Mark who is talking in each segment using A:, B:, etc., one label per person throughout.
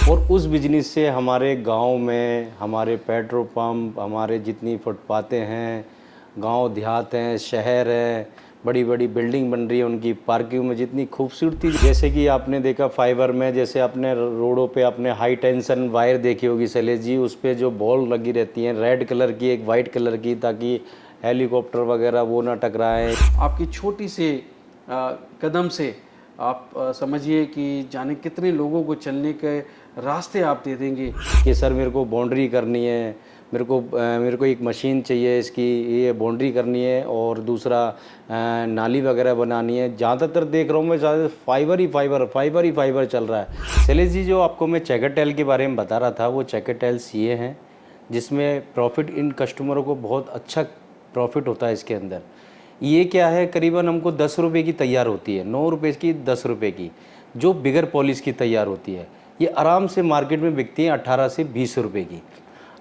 A: और उस बिजनेस से हमारे गांव में हमारे पेट्रोल पंप, हमारे जितनी फुटपातें हैं, गांव देहात हैं, शहर हैं, बड़ी बड़ी बिल्डिंग बन रही है, उनकी पार्किंग में जितनी खूबसूरती, जैसे कि आपने देखा फाइबर में, जैसे आपने रोडों पे आपने हाई टेंशन वायर देखी होगी शैलेश जी, उस पर जो बॉल लगी रहती हैं रेड कलर की, एक वाइट कलर की, ताकि हेलीकॉप्टर वगैरह वो ना टकराएं।
B: आपकी छोटी से कदम से आप समझिए कि जाने कितने लोगों को चलने के रास्ते आप दे देंगे।
A: कि सर मेरे को बाउंड्री करनी है, मेरे को एक मशीन चाहिए इसकी, ये बाउंड्री करनी है, और दूसरा नाली वगैरह बनानी है। ज़्यादातर देख रहा हूँ मैं, ज़्यादा फाइबर चल रहा है। शैलेश जी, जो आपको मैं चेकर टेल के बारे में बता रहा था, वो चेकर टेल्स ये हैं जिसमें प्रॉफिट इन कस्टमरों को बहुत अच्छा प्रॉफिट होता है इसके अंदर। ये क्या है, करीबन हमको 10 रुपये की तैयार होती है, 9 रुपये की, 10 रुपये की, जो बिगर पॉलिश की तैयार होती है। ये आराम से मार्केट में बिकती हैं 18 से 20 रुपये की।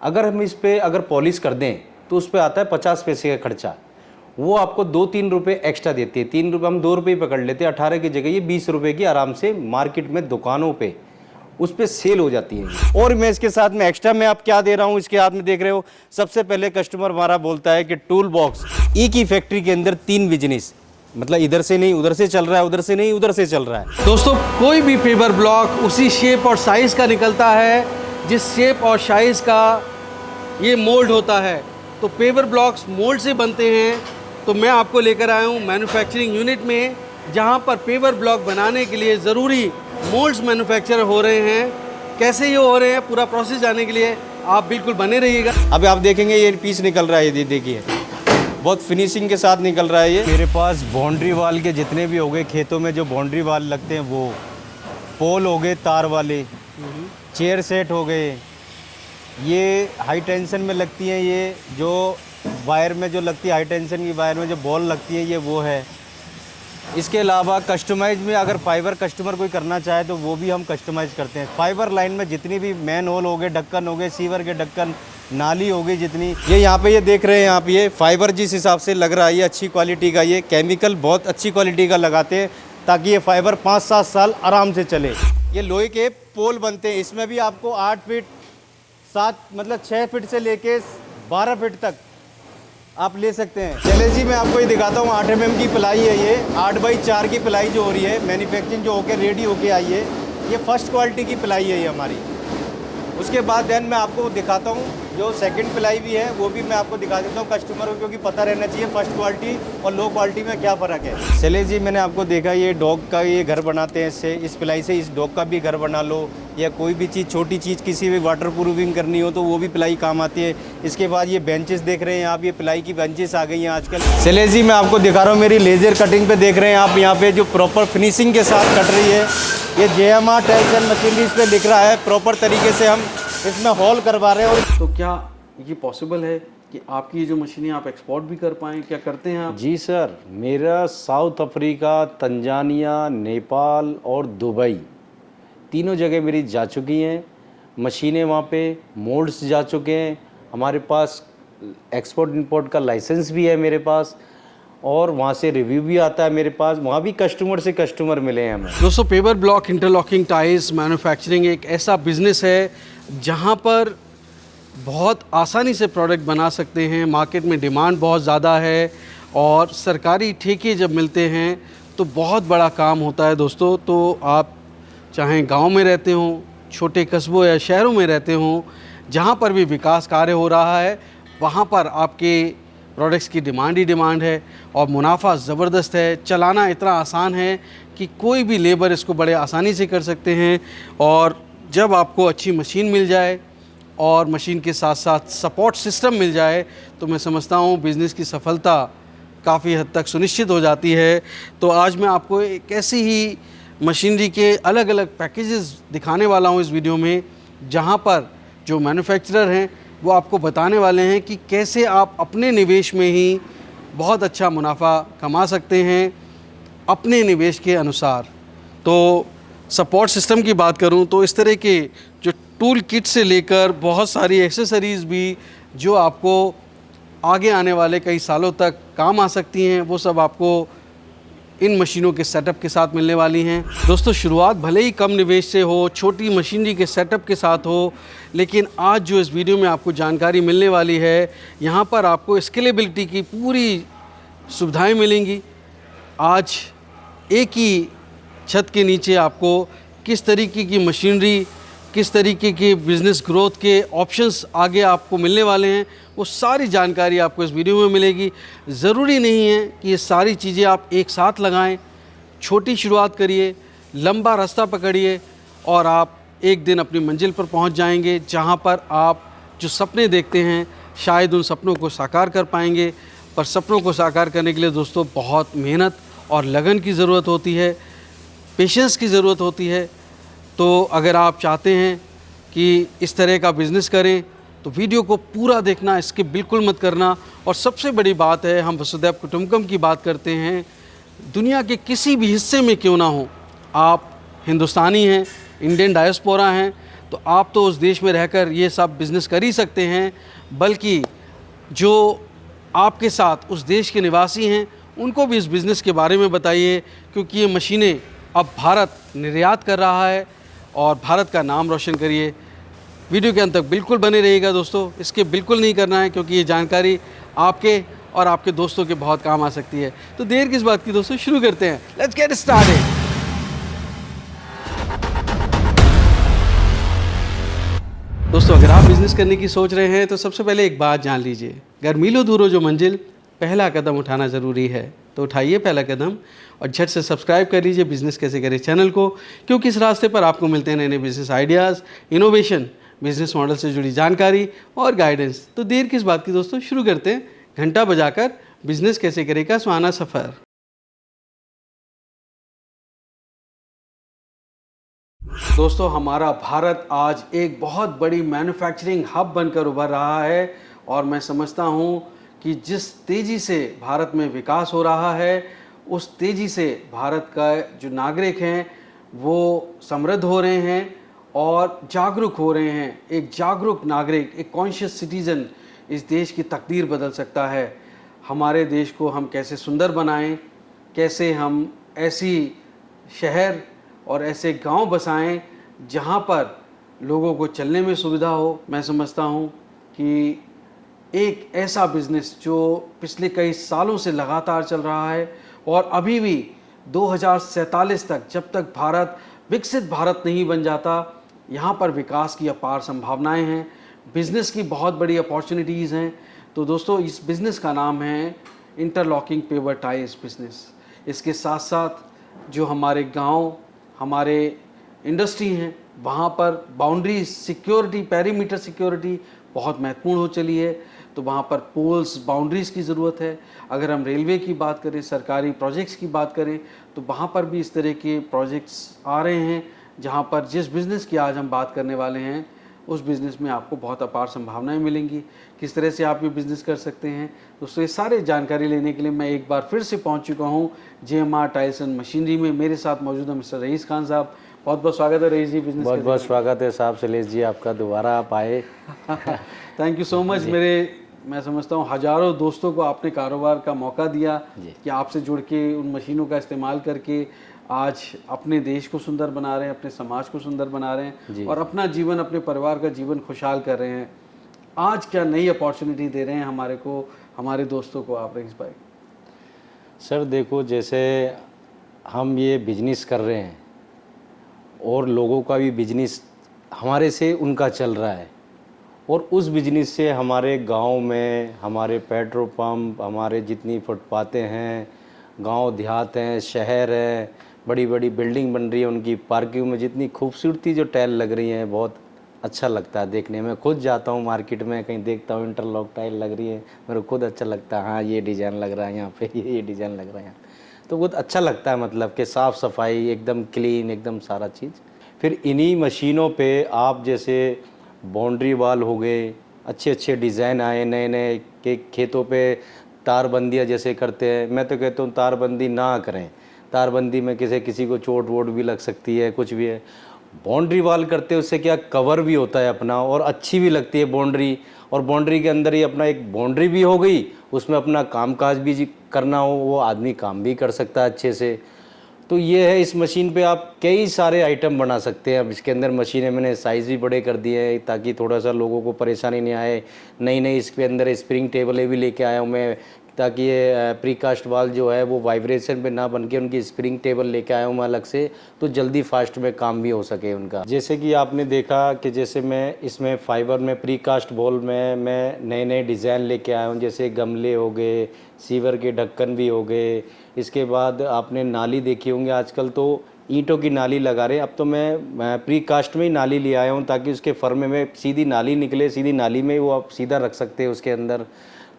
A: अगर हम इस पे अगर पॉलिश कर दें तो उस पर आता है 50 पैसे का खर्चा। वो आपको 2-3 रुपये एक्स्ट्रा देती है। 3 रुपये हम 2 रुपये पकड़ लेते हैं, 18 की जगह ये 20 रुपये की आराम से मार्केट में दुकानों पे उस पर सेल हो जाती है। और मैं इसके साथ में एक्स्ट्रा में आप क्या दे रहा हूँ, इसके हाथ में देख रहे हो, सबसे पहले कस्टमर हमारा बोलता है कि टूल बॉक्स। एक ही फैक्ट्री के अंदर 3 बिजनेस, मतलब इधर से नहीं उधर से चल रहा है, उधर से नहीं उधर से चल रहा है।
B: दोस्तों, कोई भी पेपर ब्लॉक उसी शेप और साइज़ का निकलता है जिस शेप और साइज़ का ये मोल्ड होता है। तो पेपर ब्लॉक्स मोल्ड से बनते हैं। तो मैं आपको लेकर आया हूँ मैन्युफैक्चरिंग यूनिट में, जहाँ पर पेपर ब्लॉक बनाने के लिए ज़रूरी मोल्ड्स मैन्युफैक्चर हो रहे हैं। कैसे ये हो रहे हैं, पूरा प्रोसेस जानने के लिए आप बिल्कुल बने रहिएगा।
A: अभी आप देखेंगे ये पीस निकल रहा है, ये देखिए बहुत फिनिशिंग के साथ निकल रहा है। ये मेरे पास बाउंड्री वाल के जितने भी हो गए, खेतों में जो बाउंड्री वाल लगते हैं, वो पोल हो गए तार वाले, चेयर सेट हो गए, ये हाई टेंशन में लगती हैं, ये जो वायर में जो लगती है हाई टेंशन की वायर में जो बॉल लगती है, ये वो है। इसके अलावा कस्टमाइज में अगर फाइबर कस्टमर कोई करना चाहे तो वो भी हम कस्टमाइज़ करते हैं। फाइबर लाइन में जितनी भी मैन होल हो गए, ढक्कन हो गए, सीवर के ढक्कन, नाली हो गई जितनी, ये यहाँ पे ये देख रहे हैं आप, ये फाइबर जिस हिसाब से लग रहा है, ये अच्छी क्वालिटी का, ये केमिकल बहुत अच्छी क्वालिटी का लगाते हैं ताकि ये फाइबर 5-7 साल आराम से चले। ये लोहे के पोल बनते हैं, इसमें भी आपको 8 फीट 6 फीट से लेके 12 फीट तक आप ले सकते हैं। चलिए जी, मैं आपको ये दिखाता हूँ। 8 mm की प्लाई है, ये 8x4 की प्लाई जो हो रही है, मैन्युफैक्चरिंग जो होकर रेडी होके आई है, ये फर्स्ट क्वालिटी की प्लाई है ये हमारी। उसके बाद देन मैं आपको दिखाता हूँ जो सेकंड प्लाई भी है, वो भी मैं आपको दिखा देता हूँ कस्टमर को, क्योंकि पता रहना चाहिए फर्स्ट क्वालिटी और लो क्वालिटी में क्या फ़र्क है। चलिए जी, मैंने आपको देखा ये डॉग का ये घर बनाते हैं, इससे इस प्लाई से इस डॉग का भी घर बना लो, या कोई भी चीज़ छोटी चीज़ किसी भी वाटर प्रूफिंग करनी हो तो वो भी प्लाई काम आती है। इसके बाद ये बेंचेस देख रहे हैं आप, ये प्लाई की बेंचेस आ गई हैं आजकल। चलिए जी, मैं आपको दिखा रहा हूँ मेरी लेज़र कटिंग पे देख रहे हैं आप, यहाँ पे जो प्रॉपर फिनिशिंग के साथ कट रही है, ये JMR टेल्स एंड मशीनरी इस पर लिख रहा है। प्रॉपर तरीके से हम इसमें हॉल करवा रहे हैं। और
B: तो क्या ये पॉसिबल है कि आपकी ये जो मशीनें आप एक्सपोर्ट भी कर पाएँ? क्या करते हैं आप?
A: जी सर, मेरा साउथ अफ्रीका, तंजानिया, नेपाल और दुबई तीनों जगह मेरी जा चुकी हैं मशीनें, वहाँ पे मोल्ड्स जा चुके हैं। हमारे पास एक्सपोर्ट इंपोर्ट का लाइसेंस भी है मेरे पास, और वहाँ से रिव्यू भी आता है मेरे पास। वहाँ भी कस्टमर से कस्टमर मिले हैं हमें।
B: दोस्तों, paper block interlocking tiles manufacturing एक ऐसा बिज़नेस है जहाँ पर बहुत आसानी से प्रोडक्ट बना सकते हैं। मार्केट में डिमांड बहुत ज़्यादा है, और सरकारी ठेके जब मिलते हैं तो बहुत बड़ा काम होता है दोस्तों। तो आप चाहे गांव में रहते हों, छोटे कस्बों या शहरों में रहते हों, जहां पर भी विकास कार्य हो रहा है, वहां पर आपके प्रोडक्ट्स की डिमांड ही डिमांड है, और मुनाफा ज़बरदस्त है। चलाना इतना आसान है कि कोई भी लेबर इसको बड़े आसानी से कर सकते हैं। और जब आपको अच्छी मशीन मिल जाए और मशीन के साथ साथ सपोर्ट सिस्टम मिल जाए, तो मैं समझता हूँ बिज़नेस की सफलता काफ़ी हद तक सुनिश्चित हो जाती है। तो आज मैं आपको एक ऐसी ही मशीनरी के अलग अलग पैकेजेस दिखाने वाला हूँ इस वीडियो में, जहाँ पर जो मैन्युफैक्चरर हैं वो आपको बताने वाले हैं कि कैसे आप अपने निवेश में ही बहुत अच्छा मुनाफा कमा सकते हैं अपने निवेश के अनुसार। तो सपोर्ट सिस्टम की बात करूं तो इस तरह के जो टूल किट से लेकर बहुत सारी एक्सेसरीज़ भी जो आपको आगे आने वाले कई सालों तक काम आ सकती हैं, वो सब आपको इन मशीनों के सेटअप के साथ मिलने वाली हैं। दोस्तों शुरुआत भले ही कम निवेश से हो, छोटी मशीनरी के सेटअप के साथ हो, लेकिन आज जो इस वीडियो में आपको जानकारी मिलने वाली है, यहाँ पर आपको स्केलेबिलिटी की पूरी सुविधाएं मिलेंगी। आज एक ही छत के नीचे आपको किस तरीके की मशीनरी, किस तरीके के बिज़नेस ग्रोथ के ऑप्शंस आगे आपको मिलने वाले हैं, वो सारी जानकारी आपको इस वीडियो में मिलेगी। ज़रूरी नहीं है कि ये सारी चीज़ें आप एक साथ लगाएं। छोटी शुरुआत करिए, लंबा रास्ता पकड़िए और आप एक दिन अपनी मंजिल पर पहुंच जाएंगे, जहां पर आप जो सपने देखते हैं शायद उन सपनों को साकार कर पाएंगे। पर सपनों को साकार करने के लिए दोस्तों बहुत मेहनत और लगन की ज़रूरत होती है, पेशेंस की ज़रूरत होती है। तो अगर आप चाहते हैं कि इस तरह का बिज़नेस करें तो वीडियो को पूरा देखना, इसके बिल्कुल मत करना। और सबसे बड़ी बात है, हम वसुधैव कुटुंबकम की बात करते हैं, दुनिया के किसी भी हिस्से में क्यों ना हो, आप हिंदुस्तानी हैं, इंडियन डायस्पोरा हैं, तो आप तो उस देश में रहकर ये सब बिज़नेस कर ही सकते हैं, बल्कि जो आपके साथ उस देश के निवासी हैं उनको भी इस बिज़नेस के बारे में बताइए, क्योंकि ये मशीनें अब भारत निर्यात कर रहा है और भारत का नाम रोशन करिए। वीडियो के अंत तक बिल्कुल बने रहिएगा दोस्तों, इसके बिल्कुल नहीं करना है, क्योंकि ये जानकारी आपके और आपके दोस्तों के बहुत काम आ सकती है। तो देर किस बात की दोस्तों, शुरू करते हैं। Let's get started. दोस्तों अगर आप बिज़नेस करने की सोच रहे हैं तो सबसे पहले एक बात जान लीजिए, घर मीलों दूर हो जो मंजिल, पहला कदम उठाना ज़रूरी है। तो उठाइए पहला कदम और झट से सब्सक्राइब कर लीजिए बिज़नेस कैसे करें चैनल को, क्योंकि इस रास्ते पर आपको मिलते हैं नए नए business ideas, innovation, business model से जुड़ी जानकारी और गाइडेंस। तो देर किस बात की दोस्तों, शुरू करते हैं घंटा बजाकर बिज़नेस कैसे करें का सुहाना सफ़र। दोस्तों हमारा भारत आज एक बहुत बड़ी मैन्युफैक्चरिंग हब बनकर उभर रहा है और मैं समझता हूँ कि जिस तेज़ी से भारत में विकास हो रहा है, उस तेज़ी से भारत का जो नागरिक हैं वो समृद्ध हो रहे हैं और जागरूक हो रहे हैं। एक जागरूक नागरिक, एक कॉन्शियस सिटीज़न इस देश की तकदीर बदल सकता है। हमारे देश को हम कैसे सुंदर बनाएं, कैसे हम ऐसी शहर और ऐसे गांव बसाएं जहां पर लोगों को चलने में सुविधा हो। मैं समझता हूं कि एक ऐसा बिज़नेस जो पिछले कई सालों से लगातार चल रहा है और अभी भी 2047 तक, जब तक भारत विकसित भारत नहीं बन जाता, यहाँ पर विकास की अपार संभावनाएं हैं, बिज़नेस की बहुत बड़ी अपॉर्चुनिटीज़ हैं। तो दोस्तों इस बिज़नेस का नाम है इंटरलॉकिंग पेवर टाइज बिज़नेस। इसके साथ साथ जो हमारे गांव, हमारे इंडस्ट्री हैं, वहाँ पर बाउंड्री सिक्योरिटी, पेरीमीटर सिक्योरिटी बहुत महत्वपूर्ण हो चली है। तो वहाँ पर पोल्स, बाउंड्रीज़ की ज़रूरत है। अगर हम रेलवे की बात करें, सरकारी प्रोजेक्ट्स की बात करें, तो वहाँ पर भी इस तरह के प्रोजेक्ट्स आ रहे हैं, जहाँ पर जिस बिज़नेस की आज हम बात करने वाले हैं उस बिज़नेस में आपको बहुत अपार संभावनाएं मिलेंगी। किस तरह से आप ये बिज़नेस कर सकते हैं दोस्तों, ये सारे जानकारी लेने के लिए मैं एक बार फिर से पहुंच चुका हूं JMR टाइल्स एंड मशीनरी में। मेरे साथ मौजूद है मिस्टर रईस खान साहब। बहुत बहुत स्वागत है रईस जी बिज़नेस।
C: बहुत बहुत स्वागत है साहब शैलेश जी, आपका दोबारा आप आए।
B: Thank you so much. मैं समझता हूँ हज़ारों दोस्तों को आपने कारोबार का मौका दिया कि आपसे जुड़ के उन मशीनों का इस्तेमाल करके आज अपने देश को सुंदर बना रहे हैं, अपने समाज को सुंदर बना रहे हैं और अपना जीवन, अपने परिवार का जीवन खुशहाल कर रहे हैं। आज क्या नई अपॉर्चुनिटी दे रहे हैं हमारे को, हमारे दोस्तों को आप रईस भाई?
C: सर देखो, जैसे हम ये बिजनेस कर रहे हैं और लोगों का भी बिजनेस हमारे से उनका चल रहा है, और उस बिजनेस से हमारे गांव में हमारे पेट्रोल पंप, हमारे जितनी फुटपातें हैं, गांव देहात हैं, शहर हैं, बड़ी बड़ी बिल्डिंग बन रही है, उनकी पार्किंग में जितनी खूबसूरती जो टाइल लग रही हैं, बहुत अच्छा लगता है देखने में। खुद जाता हूँ मार्केट में, कहीं देखता हूँ इंटरलॉक टाइल लग रही है, मेरे को खुद अच्छा लगता है, हाँ ये डिज़ाइन लग रहा है यहाँ पे, ये डिज़ाइन लग रहा है यहाँ, तो बहुत अच्छा लगता है। मतलब कि साफ़ सफाई एकदम क्लीन, एकदम सारा चीज़। फिर इन्हीं मशीनों पे आप जैसे बाउंड्री वाल हो गए, अच्छे अच्छे डिज़ाइन आए नए नए, के खेतों पे तारबंदियाँ जैसे करते हैं। मैं तो कहता हूँ तारबंदी ना करें, तारबंदी में किसी को चोट वोट भी लग सकती है, कुछ भी है। बाउंड्री वॉल करते हैं उससे क्या कवर भी होता है अपना और अच्छी भी लगती है बाउंड्री, और बाउंड्री के अंदर ही अपना एक बाउंड्री भी हो गई, उसमें अपना कामकाज भी करना हो वो आदमी काम भी कर सकता है अच्छे से। तो ये है, इस मशीन पे आप कई सारे आइटम बना सकते हैं। अब इसके अंदर मशीनें मैंने साइज़ भी बड़े कर दिए हैं ताकि थोड़ा सा लोगों को परेशानी नहीं आए। नई नई इसके अंदर स्प्रिंग टेबलें भी लेके आया हूँ मैं, ताकि ये प्रीकास्ट वाल जो है वो वाइब्रेशन पे ना बन के उनकी स्प्रिंग टेबल लेके आया हूँ मैं अलग से, तो जल्दी फास्ट में काम भी हो सके उनका। जैसे कि आपने देखा कि जैसे मैं इसमें फाइबर में प्रीकास्ट बॉल में मैं नए नए डिज़ाइन लेके आया हूँ, जैसे गमले हो गए, सीवर के ढक्कन भी हो गए। इसके बाद आपने नाली देखी होंगी, आजकल तो ईंटों की नाली लगा रहे हैं, अब तो मैं प्रीकास्ट में ही नाली ले आया हूँ ताकि उसके फर्मे में सीधी नाली निकले, सीधी नाली में वो आप सीधा रख सकते हैं उसके अंदर।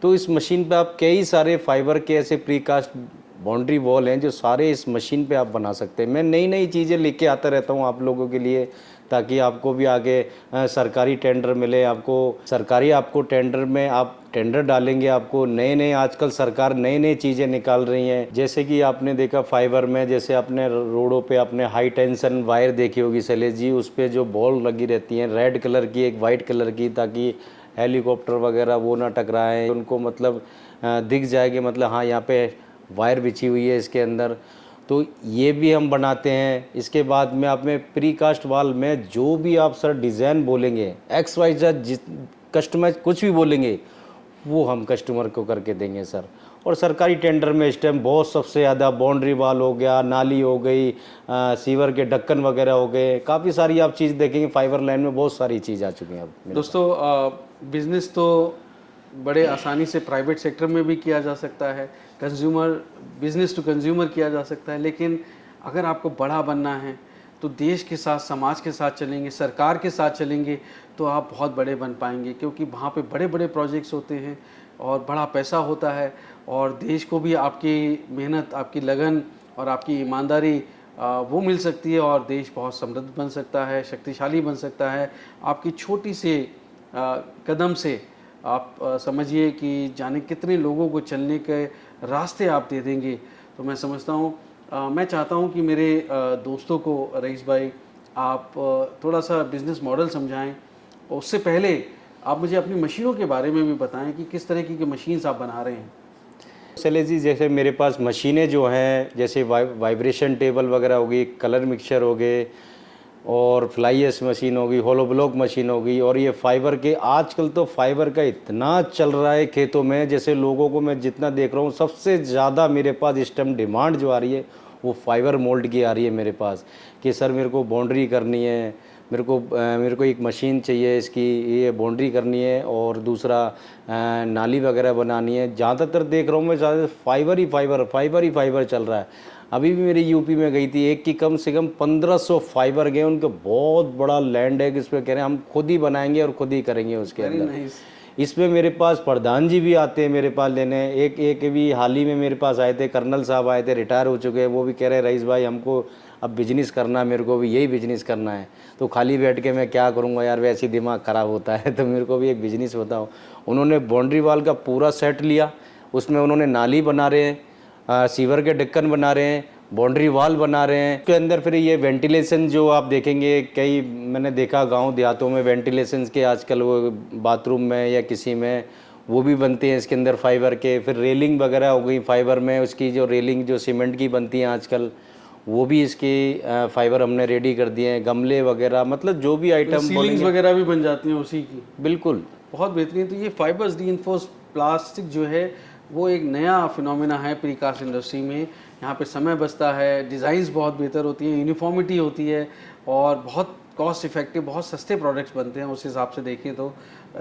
C: तो इस मशीन पे आप कई सारे फाइबर के ऐसे प्रीकास्ट बाउंड्री वॉल हैं जो सारे इस मशीन पे आप बना सकते हैं। मैं नई नई चीज़ें लेके आता रहता हूँ आप लोगों के लिए, ताकि आपको भी आगे सरकारी टेंडर मिले, आपको टेंडर में आप टेंडर डालेंगे, आपको नए नए आजकल सरकार नए नए चीज़ें निकाल रही हैं। जैसे कि आपने देखा फाइबर में, जैसे आपने रोडों पे आपने हाई टेंशन वायर देखी होगी शैलेश जी, उस पर जो बॉल लगी रहती हैं रेड कलर की एक वाइट कलर की, ताकि हेलीकॉप्टर वगैरह वो ना टकराएं, उनको मतलब दिख जाएगी मतलब हाँ यहाँ पे वायर बिछी हुई है इसके अंदर। तो ये भी हम बनाते हैं। इसके बाद में आप में प्रीकास्ट वाल में जो भी आप सर डिज़ाइन बोलेंगे, XYZ कस्टमर कुछ भी बोलेंगे वो हम कस्टमर को करके देंगे सर। और सरकारी टेंडर में इस टाइम बहुत सबसे ज़्यादा बाउंड्री वाल हो गया, नाली हो गई, सीवर के ढक्कन वगैरह हो गए, काफ़ी सारी आप चीज़ देखेंगे फाइबर लाइन में बहुत सारी चीज़ आ चुकी हैं अब।
B: दोस्तों बिज़नेस तो बड़े आसानी से प्राइवेट सेक्टर में भी किया जा सकता है, कंज्यूमर बिज़नेस टू कंज्यूमर किया जा सकता है, लेकिन अगर आपको बड़ा बनना है तो देश के साथ, समाज के साथ चलेंगे, सरकार के साथ चलेंगे तो आप बहुत बड़े बन पाएंगे, क्योंकि वहाँ पे बड़े बड़े प्रोजेक्ट्स होते हैं और बड़ा पैसा होता है, और देश को भी आपकी मेहनत, आपकी लगन और आपकी ईमानदारी वो मिल सकती है, और देश बहुत समृद्ध बन सकता है, शक्तिशाली बन सकता है। आपकी छोटी से कदम से आप समझिए कि जाने कितने लोगों को चलने के रास्ते आप दे देंगे। तो मैं समझता हूँ, मैं चाहता हूँ कि मेरे दोस्तों को रईस भाई आप थोड़ा सा बिज़नेस मॉडल समझाएं। उससे पहले आप मुझे अपनी मशीनों के बारे में भी बताएं कि किस तरह की मशीन्स आप बना रहे हैं।
C: शैलेश जी, जैसे मेरे पास मशीनें जो हैं, जैसे वाइब्रेशन टेबल वगैरह होगी, कलर मिक्सचर हो गए, और फ्लाई एश मशीन होगी, होलो ब्लॉक मशीन होगी, और ये फाइबर के, आजकल तो फाइबर का इतना चल रहा है खेतों में, जैसे लोगों को मैं जितना देख रहा हूँ सबसे ज़्यादा मेरे पास इस टाइम डिमांड जो आ रही है वो फाइबर मोल्ड की आ रही है मेरे पास, कि सर मेरे को बाउंड्री करनी है, मेरे को एक मशीन चाहिए इसकी, ये बाउंड्री करनी है, और दूसरा नाली वगैरह बनानी है। ज़्यादातर देख रहा हूँ मैं, ज़्यादा फाइबर ही फाइबर चल रहा है। अभी भी मेरी यूपी में गई थी, एक की कम से कम 1500 फाइबर गए, उनका बहुत बड़ा लैंड है, इस पर कह रहे हैं हम खुद ही बनाएंगे और खुद ही करेंगे उसके अंदर। इसमें मेरे पास प्रधान जी भी आते हैं मेरे पास लेने। एक भी हाल ही में मेरे पास आए थे, कर्नल साहब आए थे, रिटायर हो चुके हैं, वो भी कह रहे हैं रईस भाई हमको अब बिजनेस करना है, मेरे को भी यही बिजनेस करना है। तो खाली बैठ के मैं क्या करूँगा यार, वैसे ही दिमाग ख़राब होता है, तो मेरे को भी एक बिजनेस बताओ। उन्होंने बाउंड्री वाल का पूरा सेट लिया, उसमें उन्होंने नाली बना रहे हैं, सीवर के ढक्कन बना रहे हैं, बाउंड्री वाल बना रहे हैं। उसके अंदर फिर ये वेंटिलेशन जो आप देखेंगे, कई मैंने देखा गांव देहातों में वेंटिलेशन के आजकल वो बाथरूम में या किसी में वो भी बनते हैं इसके अंदर फाइबर के। फिर रेलिंग वगैरह हो गई फाइबर में, उसकी जो रेलिंग जो सीमेंट की बनती हैं आजकल, वो भी इसकी फाइबर हमने रेडी कर दिए हैं। गमले वगैरह, मतलब जो भी आइटम
B: सीलिंग्स वगैरह भी बन जाती हैं उसी की।
C: बिल्कुल,
B: बहुत बेहतरीन। तो ये फाइबर्स रीइंफोर्स्ड प्लास्टिक जो है वो एक नया फिनोमेना है प्रीकास्ट इंडस्ट्री में। यहाँ पे समय बचता है, डिज़ाइंस बहुत बेहतर होती हैं, यूनिफॉर्मिटी होती है, और बहुत कॉस्ट इफेक्टिव, बहुत सस्ते प्रोडक्ट्स बनते हैं उस हिसाब से देखें तो।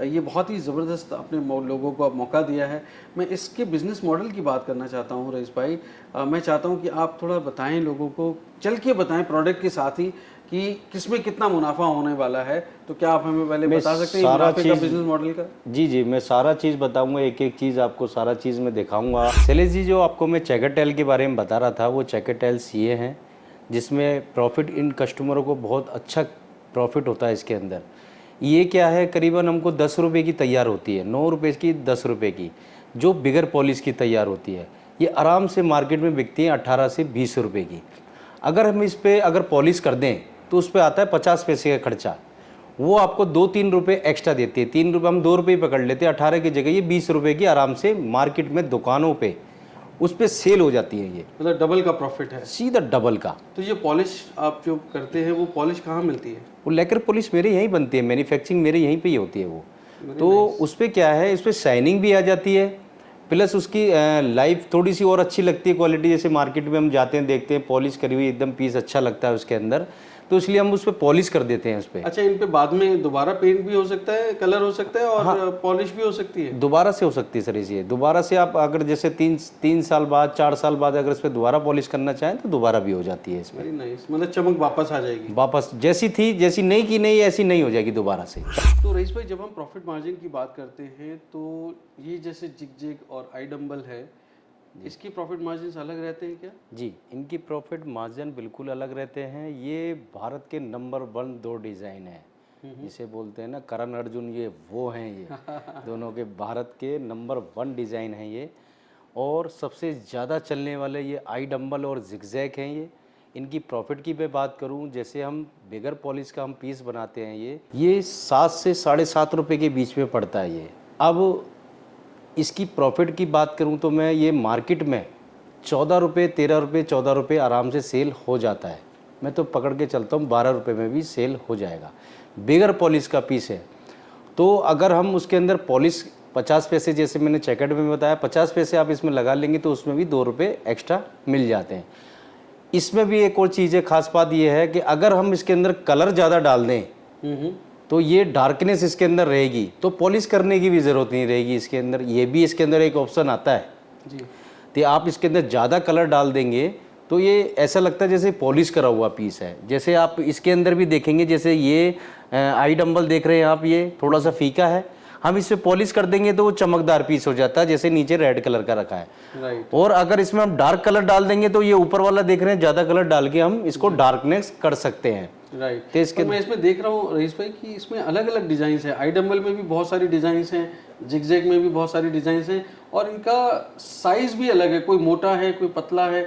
B: ये बहुत ही ज़बरदस्त आपने लोगों को अब मौका दिया है। मैं इसके बिज़नेस मॉडल की बात करना चाहता हूँ रईस भाई। मैं चाहता हूँ कि आप थोड़ा बताएं लोगों को, चल के बताएं प्रोडक्ट के साथ ही कि किसमें कितना मुनाफा होने वाला है। तो क्या आप हमें पहले बता सकते हैं मुनाफे का बिजनेस मॉडल का?
C: जी, मैं सारा चीज़ बताऊंगा, एक एक चीज़ आपको सारा चीज़ मैं दिखाऊंगा। शैलेश जी, जो आपको मैं चेकर टेल के बारे में बता रहा था, वो चेकर टेल्स ये हैं जिसमें प्रॉफिट इन कस्टमरों को बहुत अच्छा प्रॉफिट होता है इसके अंदर। ये क्या है, करीबन हमको 10 रुपये की तैयार होती है, 9 रुपये की, 10 रुपये की, जो बिगर पॉलिश की तैयार होती है। ये आराम से मार्केट में बिकती हैं 18 से 20 रुपये की। अगर हम इस पर अगर पॉलिश कर दें तो उस पर आता है 50 पैसे का खर्चा, वो आपको 2-3 रुपये एक्स्ट्रा देती है। 3 रुपये हम 2 रुपये पकड़ लेते हैं, 18 की जगह ये 20 रुपये की आराम से मार्केट में दुकानों पे उस पर सेल हो जाती है। ये
B: मतलब डबल का प्रॉफिट है।
C: सीधा डबल का।
B: तो ये पॉलिश आप जो करते हैं वो पॉलिश कहाँ मिलती है?
C: वो लेकर पॉलिश मेरे यहीं बनती है, मैन्युफैक्चरिंग मेरे यहीं पे ही होती है वो। तो उस पर क्या है, इस पर शाइनिंग भी आ जाती है, प्लस उसकी लाइफ थोड़ी सी और अच्छी लगती है, क्वालिटी। जैसे मार्केट में हम जाते हैं देखते हैं पॉलिश करी हुई एकदम पीस अच्छा लगता है उसके अंदर, तो इसलिए हम उस पर पॉलिश कर देते हैं उस पर।
B: अच्छा, इन पे बाद में दोबारा पेंट भी हो सकता है, कलर हो सकता है और पॉलिश भी हो सकती है?
C: दोबारा से हो सकती है सर। इसे दोबारा से आप अगर जैसे 3 साल बाद 4 साल बाद अगर इस पर दोबारा पॉलिश करना चाहें तो दोबारा भी हो जाती है इसमें।
B: वेरी नाइस, मतलब चमक वापस आ जाएगी।
C: वापस जैसी थी, जैसी नहीं की नहीं, ऐसी नहीं हो जाएगी दोबारा से।
B: तो रईस भाई, जब हम प्रॉफिट मार्जिन की बात करते हैं तो ये जैसे जिग और आई डंबल है, इसकी प्रॉफिट मार्जिन अलग रहते हैं क्या?
C: जी, इनकी प्रॉफिट मार्जिन बिल्कुल अलग रहते हैं। ये भारत के नंबर 1 2 डिज़ाइन है, जिसे बोलते हैं ना करण अर्जुन, ये वो हैं ये दोनों के भारत के नंबर 1 डिज़ाइन हैं ये। और सबसे ज़्यादा चलने वाले ये आई डंबल और जिगजैग हैं ये। इनकी प्रॉफिट की मैं बात करूं, जैसे हम बिगर पॉलिश का हम पीस बनाते हैं, ये 7 से 7.5 रुपये के बीच में पड़ता है ये। अब इसकी प्रॉफिट की बात करूं तो मैं ये मार्केट में 14 रुपये 13 रुपये 14 रुपये आराम से सेल हो जाता है। मैं तो पकड़ के चलता हूं 12 रुपये में भी सेल हो जाएगा। बिगर पॉलिश का पीस है, तो अगर हम उसके अंदर पॉलिश 50 पैसे, जैसे मैंने चैकेट में बताया 50 पैसे आप इसमें लगा लेंगे तो उसमें भी 2 रुपये एक्स्ट्रा मिल जाते हैं। इसमें भी एक और चीज़ है, खास बात ये है कि अगर हम इसके अंदर कलर ज़्यादा डाल दें तो ये डार्कनेस इसके अंदर रहेगी, तो पॉलिश करने की भी ज़रूरत नहीं रहेगी इसके अंदर। ये भी इसके अंदर एक ऑप्शन आता है
B: जी।
C: तो आप इसके अंदर ज़्यादा कलर डाल देंगे तो ये ऐसा लगता है जैसे पॉलिश करा हुआ पीस है। जैसे आप इसके अंदर भी देखेंगे, जैसे ये आई डंबल देख रहे हैं आप, ये थोड़ा सा फीका है, हम इस पर पॉलिश कर देंगे तो वो चमकदार पीस हो जाता है, जैसे नीचे रेड कलर का रखा है।
B: राइट।
C: और अगर इसमें हम डार्क कलर डाल देंगे तो ये ऊपर वाला देख रहे हैं, ज़्यादा कलर डाल के हम इसको डार्कनेस कर सकते हैं।
B: राइट।
C: तो इसके
B: मैं इसमें देख रहा हूँ रईस भाई कि इसमें अलग अलग डिजाइन है। आई डंबल में भी बहुत सारी डिजाइन हैं, जिगजैग में भी बहुत सारी डिजाइन हैं, और इनका साइज भी अलग है, कोई मोटा है कोई पतला है,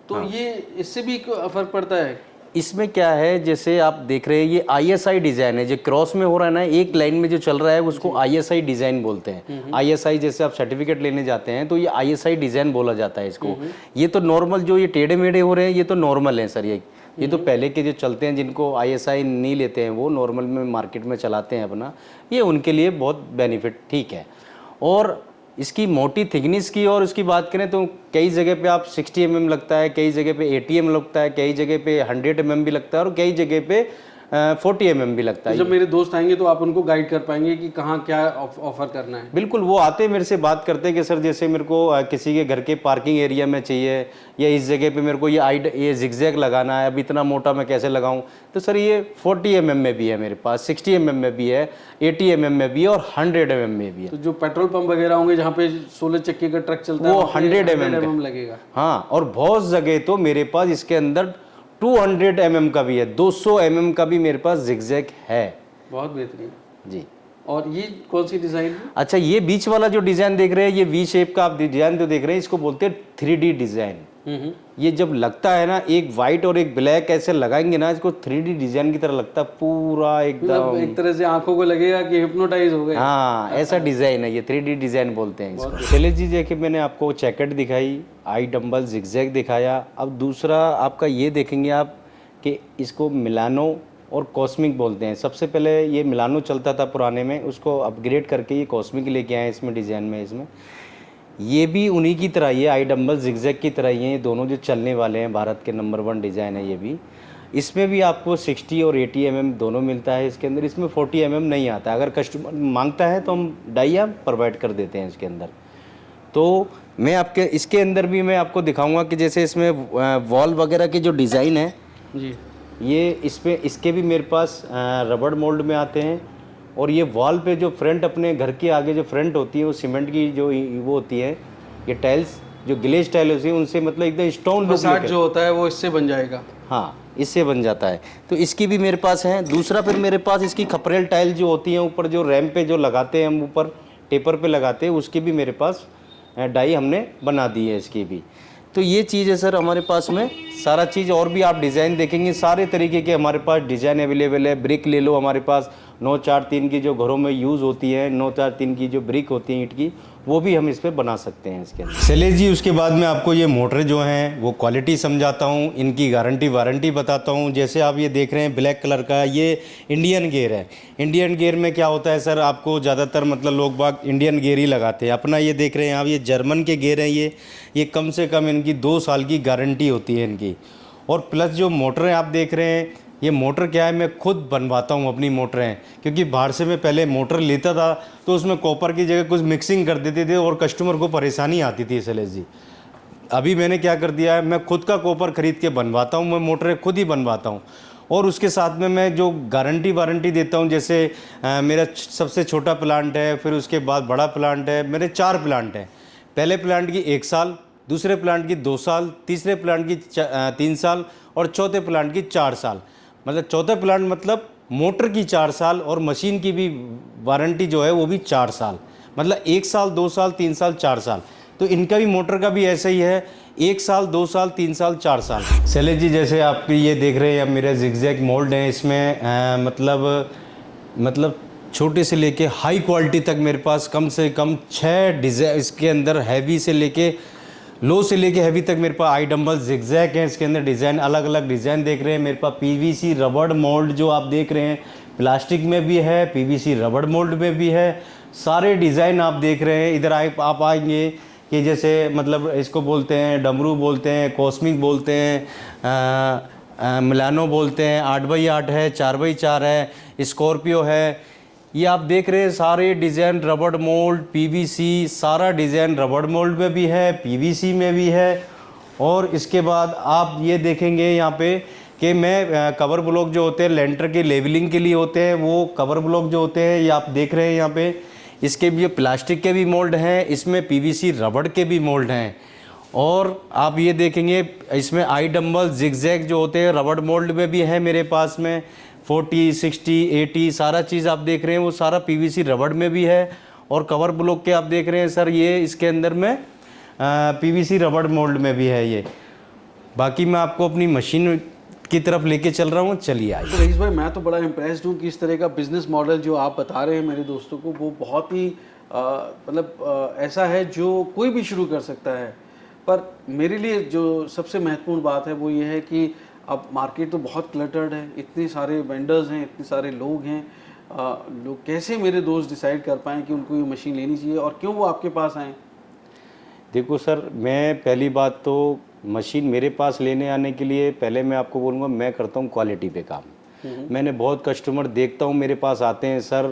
B: तो ये इससे भी फर्क पड़ता है।
C: इसमें क्या है, जैसे आप देख रहे हैं ये ISI डिज़ाइन है, जो क्रॉस में हो रहा है ना, एक लाइन में जो चल रहा है उसको ISI डिज़ाइन बोलते हैं। ISI जैसे आप सर्टिफिकेट लेने जाते हैं तो ये ISI डिज़ाइन बोला जाता है इसको। ये तो नॉर्मल जो ये टेढ़े मेढ़े हो रहे हैं ये तो नॉर्मल है सर। ये तो पहले के जो चलते हैं, जिनको ISI नहीं लेते हैं वो नॉर्मल में मार्केट में चलाते हैं अपना, ये उनके लिए बहुत बेनिफिट ठीक है। और इसकी मोटी थिकनेस की और उसकी बात करें तो कई जगह पे आप 60 mm लगता है, कई जगह पे 80 mm लगता है, कई जगह पे 100 mm भी लगता है और कई जगह पे 40 mm भी लगता है।
B: जब मेरे दोस्त आएंगे तो आप उनको गाइड कर पाएंगे कि कहाँ क्या ऑफर करना है?
C: बिल्कुल, वो आते हैं मेरे से बात करते हैं कि सर जैसे मेरे को किसी के घर के पार्किंग एरिया में चाहिए, या इस जगह पे मेरे को ये जिगजैग लगाना है, अब इतना मोटा मैं कैसे लगाऊं, तो सर ये 40 mm में भी है मेरे पास, 60 mm में भी है, 80 mm में भी है और 100 mm में भी है।
B: तो जो पेट्रोल पंप वगैरह होंगे जहाँ पे 16 चक्के का ट्रक चलता है
C: वो 100
B: mm लगेगा।
C: हाँ, और बहुत जगह तो मेरे पास इसके अंदर 200 mm का भी है, 200 mm का भी मेरे पास जिगजैग है।
B: बहुत बेहतरीन
C: जी।
B: और ये कौन सी डिजाइन है?
C: अच्छा, ये बीच वाला जो डिजाइन देख रहे हैं, ये वी शेप का आप डिजाइन जो देख रहे हैं, इसको बोलते हैं 3D डिजाइन। ये जब लगता है ना, एक वाइट और एक ब्लैक ऐसे लगाएंगे ना, इसको 3D डिजाइन की तरह लगता है पूरा एकदम,
B: एक तरह से आंखों को लगेगा कि हिप्नोटाइज हो गए।
C: हाँ, ऐसा डिजाइन है, ये 3D डिजाइन बोलते हैं इसको। चलिए जी, देखिए मैंने आपको चैकेट दिखाई, आई डंबल जिगजैग दिखाया। अब दूसरा आपका ये देखेंगे आप कि इसको मिलानो और कॉस्मिक बोलते हैं। सबसे पहले ये मिलानो चलता था पुराने में, उसको अपग्रेड करके ये कॉस्मिक लेके आए इसमें डिज़ाइन में। इसमें ये भी उन्हीं की तरह ही है, आई डंबल जिगजैग की तरह ही है, ये दोनों जो चलने वाले हैं, भारत के नंबर 1 डिज़ाइन है ये भी। इसमें भी आपको 60 और 80 mm दोनों मिलता है इसके अंदर। इसमें 40 mm नहीं आता, अगर कस्टमर मांगता है तो हम डाइया प्रोवाइड कर देते हैं इसके अंदर। तो मैं आपके इसके अंदर भी मैं आपको दिखाऊंगा कि जैसे इसमें वॉल वगैरह की जो डिज़ाइन है
B: जी,
C: ये इसके भी मेरे पास रबड़ मोल्ड में आते हैं। और ये वॉल पे जो फ्रंट, अपने घर के आगे जो फ्रंट होती है वो सीमेंट की जो वो होती है, ये टाइल्स जो ग्लेज टाइल होती है उनसे मतलब एकदम स्टोन
B: फसाड जो होता है वो इससे बन जाएगा।
C: हाँ, इससे बन जाता है। तो इसकी भी मेरे पास है। दूसरा फिर मेरे पास इसकी खपरेल टाइल जो होती है ऊपर, जो रैम पे जो लगाते हैं हम, ऊपर टेपर पे लगाते हैं, उसकी भी मेरे पास डाई हमने बना दी है इसकी भी।
A: तो ये चीज़ है सर हमारे पास में, सारा चीज़ और भी आप डिज़ाइन देखेंगे सारे तरीके के हमारे पास डिज़ाइन अवेलेबल है। ब्रिक ले लो हमारे पास 943 की जो घरों में यूज़ होती है, 943 की जो ब्रिक होती है ईंट की, वो भी हम इस पे बना सकते हैं इसके अंदर। शैलेश जी, उसके बाद में आपको ये मोटर जो हैं वो क्वालिटी समझाता हूँ, इनकी गारंटी वारंटी बताता हूँ। जैसे आप ये देख रहे हैं ब्लैक कलर का, ये इंडियन गेयर है। इंडियन गेयर में क्या होता है सर, आपको ज़्यादातर मतलब लोग बाग इंडियन गेयर ही लगाते हैं। अपना ये देख रहे हैं आप, ये जर्मन के गेयर हैं। ये कम से कम इनकी 2 साल की गारंटी होती है इनकी। और प्लस जो मोटरें आप देख रहे हैं, ये मोटर क्या है, मैं खुद बनवाता हूँ अपनी मोटरें, क्योंकि बाहर से मैं पहले मोटर लेता था तो उसमें कॉपर की जगह कुछ मिक्सिंग कर देते थे और कस्टमर को परेशानी आती थी। शैलेश जी, अभी मैंने क्या कर दिया है, मैं खुद का कॉपर ख़रीद के बनवाता हूँ, मैं मोटरें खुद ही बनवाता हूँ। और उसके साथ में मैं जो गारंटी वारंटी देता हूँ, जैसे मेरा सबसे छोटा प्लांट है, फिर उसके बाद बड़ा प्लांट है, मेरे 4 प्लांट हैं। पहले प्लांट की 1 साल, दूसरे प्लांट की 2 साल, तीसरे प्लांट की 3 साल और चौथे प्लांट की 4 साल। मतलब चौथा प्लांट मतलब मोटर की 4 साल और मशीन की भी वारंटी जो है वो भी 4 साल। मतलब 1 साल, 2 साल, 3 साल, 4 साल। तो इनका भी मोटर का भी ऐसा ही है, 1 साल, 2 साल, 3 साल, 4 साल। शैलेश जी, जैसे आप ये देख रहे हैं, अब मेरे जिगजैग मोल्ड हैं इसमें, मतलब छोटे से लेके हाई क्वालिटी तक मेरे पास कम से कम 6 डिज़ाइन इसके अंदर, हैवी से लेके लो से लेके हैवी तक मेरे पास आई डंबल जिगजैग हैं। इसके अंदर डिज़ाइन अलग अलग डिज़ाइन देख रहे हैं मेरे पास। पीवीसी रबड़ मोल्ड जो आप देख रहे हैं, प्लास्टिक में भी है, पीवीसी रबड़ मोल्ड में भी है, सारे डिज़ाइन आप देख रहे हैं। इधर आप आएंगे कि जैसे मतलब इसको बोलते हैं डमरू बोलते हैं, कॉस्मिक बोलते हैं, मिलानो बोलते हैं, 8x8 है, 4x4 है, स्कॉर्पियो है। ये आप देख रहे हैं सारे डिज़ाइन रबड़ मोल्ड, पीवीसी, सारा डिज़ाइन रबड़ मोल्ड में भी है, पीवीसी में भी है। और इसके बाद आप ये देखेंगे यहाँ पे कि मैं कवर ब्लॉक जो होते हैं लेंटर के लेवलिंग के लिए होते हैं, वो कवर ब्लॉक जो होते हैं ये आप देख रहे हैं यहाँ पे, इसके भी प्लास्टिक के भी मोल्ड हैं, इसमें पीवीसी रबड़ के भी मोल्ड हैं। और आप ये देखेंगे इसमें आई डंबल जिगजैग जो होते हैं रबड़ मोल्ड में भी है मेरे पास में। 40, 60, 80 सारा चीज़ आप देख रहे हैं वो सारा पीवीसी रबड़ में भी है। और कवर ब्लॉक के आप देख रहे हैं सर, ये इसके अंदर में पीवीसी रबड़ मोल्ड में भी है ये। बाकी मैं आपको अपनी मशीन की तरफ लेके चल रहा हूँ, चलिए आइए।
B: तो रईस भाई, मैं तो बड़ा इम्प्रेस्ड हूँ कि इस तरह का बिजनेस मॉडल जो आप बता रहे हैं मेरे दोस्तों को, वो बहुत ही ऐसा है जो कोई भी शुरू कर सकता है। पर मेरे लिए जो सबसे महत्वपूर्ण बात है वो ये है कि अब मार्केट तो बहुत क्लटर्ड है, इतने सारे वेंडर्स हैं, इतने सारे लोग हैं। लोग कैसे मेरे दोस्त डिसाइड कर पाएँ कि उनको ये मशीन लेनी चाहिए और क्यों वो आपके पास आएँ?
C: देखो सर, मैं पहली बात तो मशीन मेरे पास लेने आने के लिए पहले मैं आपको बोलूँगा, मैं करता हूँ क्वालिटी पे काम। मैंने बहुत कस्टमर देखता हूँ मेरे पास आते हैं, सर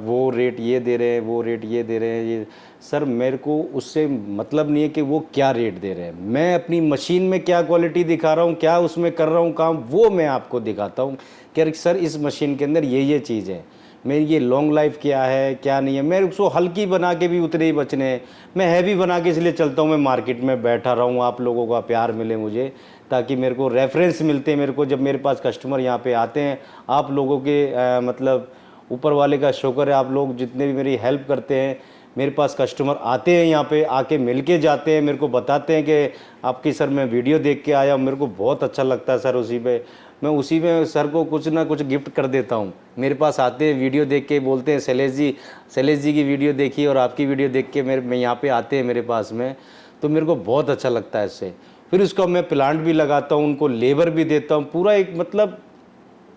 C: वो रेट ये दे रहे हैं, वो रेट ये दे रहे हैं, ये सर मेरे को उससे मतलब नहीं है कि वो क्या रेट दे रहे हैं। मैं अपनी मशीन में क्या क्वालिटी दिखा रहा हूँ, क्या उसमें कर रहा हूँ काम, वो मैं आपको दिखाता हूँ कि सर इस मशीन के अंदर ये चीज़ है, मेरी ये लॉन्ग लाइफ क्या है क्या नहीं है। मैं उसको हल्की बना के भी उतने ही बचने हैं, मैं हैवी बना के इसलिए चलता हूँ। मैं मार्केट में बैठा रहूँ, आप लोगों का प्यार मिले मुझे, ताकि मेरे को रेफरेंस मिलते हैं। मेरे को जब मेरे पास कस्टमर यहाँ पे आते हैं, आप लोगों के मतलब ऊपर वाले का शुक्र है, आप लोग जितने भी मेरी हेल्प करते हैं, मेरे पास कस्टमर आते हैं यहाँ पे, आके मिल के जाते हैं, मेरे को बताते हैं कि आपकी सर मैं वीडियो देख के आया हूँ, मेरे को बहुत अच्छा लगता है सर। मैं उसी में सर को कुछ ना कुछ गिफ्ट कर देता हूँ। मेरे पास आते हैं वीडियो देख के, बोलते हैं शैलेश जी की वीडियो देखी और आपकी वीडियो देख के मैं यहाँ पे आते हैं मेरे पास में, तो मेरे को बहुत अच्छा लगता है इससे। फिर उसका मैं प्लांट भी लगाता हूँ, उनको लेबर भी देता हूँ, पूरा एक मतलब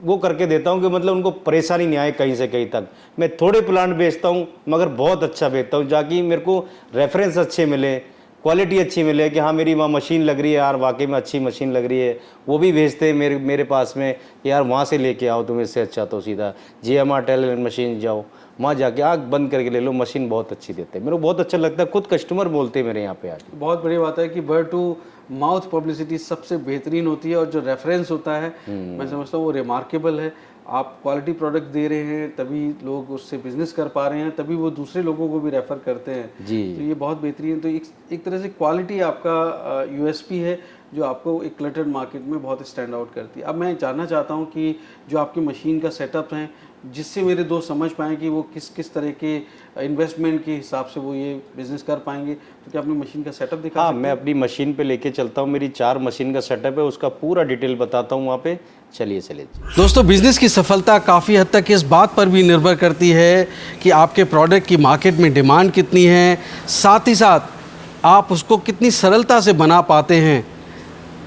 C: वो करके देता हूँ कि मतलब उनको परेशानी नहीं आए कहीं से कहीं तक। मैं थोड़े प्लांट बेचता हूँ मगर बहुत अच्छा बेचता हूँ, जाकि मेरे को रेफरेंस अच्छे मिले, क्वालिटी अच्छी मिले कि हाँ मेरी वहाँ मशीन लग रही है यार, वाकई में अच्छी मशीन लग रही है। वो भी भेजते हैं मेरे पास में कि यार वहाँ से लेके आओ, तुम इससे अच्छा तो सीधा GMR टेलर मशीन जाओ, वहाँ जाके आँख बंद करके ले लो, मशीन बहुत अच्छी देते हैं। मेरे को बहुत अच्छा लगता है, खुद कस्टमर बोलते हैं मेरे यहाँ पे आके।
B: बहुत बड़ी बात है कि वर्ड टू माउथ पब्लिसिटी सबसे बेहतरीन होती है और जो रेफरेंस होता है मैं समझता हूँ वो रिमार्केबल है। आप क्वालिटी प्रोडक्ट दे रहे हैं तभी लोग उससे बिजनेस कर पा रहे हैं, तभी वो दूसरे लोगों को भी रेफ़र करते हैं
C: जी।
B: तो ये बहुत बेहतरीन। तो एक तरह से क्वालिटी आपका USP है जो आपको एक क्लटर्ड मार्केट में बहुत स्टैंड आउट करती है। अब मैं जानना चाहता हूँ कि जो आपकी मशीन का सेटअप है, जिससे मेरे दोस्त समझ पाएँ कि वो किस किस तरह के इन्वेस्टमेंट के हिसाब से वो ये बिज़नेस कर पाएंगे, तो क्या अपनी मशीन का सेटअप दिखा
C: हाँ,
B: सकते
C: मैं
B: हैं?
C: अपनी मशीन पे लेके चलता हूँ। मेरी 4 मशीन का सेटअप है, उसका पूरा डिटेल बताता हूँ वहाँ पे। चलिए चलिए।
B: दोस्तों, बिज़नेस की सफलता काफ़ी हद तक इस बात पर भी निर्भर करती है कि आपके प्रोडक्ट की मार्केट में डिमांड कितनी है, साथ ही साथ आप उसको कितनी सरलता से बना पाते हैं,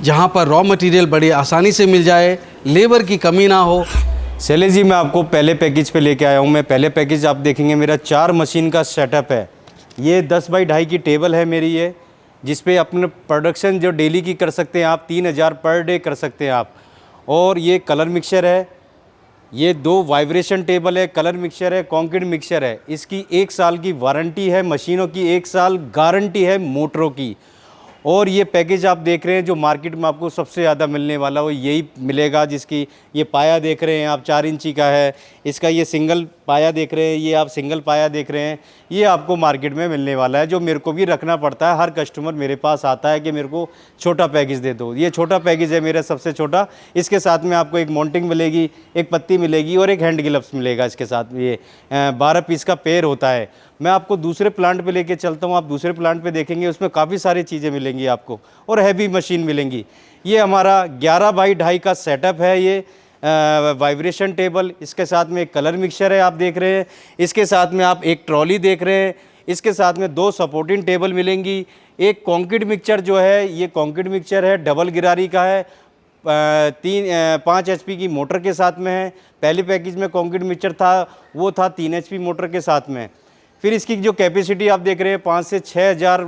B: जहाँ पर रॉ मटेरियल बड़ी आसानी से मिल जाए, लेबर की कमी ना हो।
A: शैलेश जी, मैं आपको पहले पैकेज पे लेके आया हूँ। मैं पहले पैकेज आप देखेंगे मेरा 4 मशीन का सेटअप है। ये 10 बाई 2.5 की टेबल है मेरी, ये जिस पे अपने प्रोडक्शन जो डेली की कर सकते हैं आप, 3000 पर डे कर सकते हैं आप। और ये कलर मिक्सचर है, ये 2 वाइब्रेशन टेबल है, कलर मिक्सचर है, कंक्रीट मिक्सचर है। इसकी 1 साल की वारंटी है, मशीनों की 1 साल गारंटी है, मोटरों की। और ये पैकेज आप देख रहे हैं जो मार्केट में आपको सबसे ज़्यादा मिलने वाला वो यही मिलेगा, जिसकी ये पाया देख रहे हैं आप 4 इंची का है। इसका ये सिंगल पाया देख रहे हैं, ये आप सिंगल पाया देख रहे हैं, ये आपको मार्केट में मिलने वाला है, जो मेरे को भी रखना पड़ता है। हर कस्टमर मेरे पास आता है कि मेरे को छोटा पैकेज दे दो। ये छोटा पैकेज है मेरा सबसे छोटा। इसके साथ में आपको एक माउंटिंग मिलेगी, एक पत्ती मिलेगी और एक हैंड ग्लव्स मिलेगा इसके साथ। ये 12 पीस का पेयर होता है। मैं आपको दूसरे प्लांट पे लेके चलता हूँ, आप दूसरे प्लांट पे देखेंगे उसमें काफ़ी सारी चीज़ें मिलेंगी आपको और हैवी मशीन मिलेंगी। ये हमारा 11 बाई 2.5 का सेटअप है, ये वाइब्रेशन टेबल, इसके साथ में एक कलर मिक्सचर है आप देख रहे हैं, इसके साथ में आप एक ट्रॉली देख रहे हैं, इसके साथ में 2 सपोर्टिंग टेबल मिलेंगी। एक कंक्रीट मिक्सचर जो है, ये कंक्रीट मिक्सचर है, डबल गिरारी का है, 5 HP की मोटर के साथ में है। पहले पैकेज में कंक्रीट मिक्सचर था, वो था 3 HP मोटर के साथ में। फिर इसकी जो कैपेसिटी आप देख रहे हैं 5 से 6000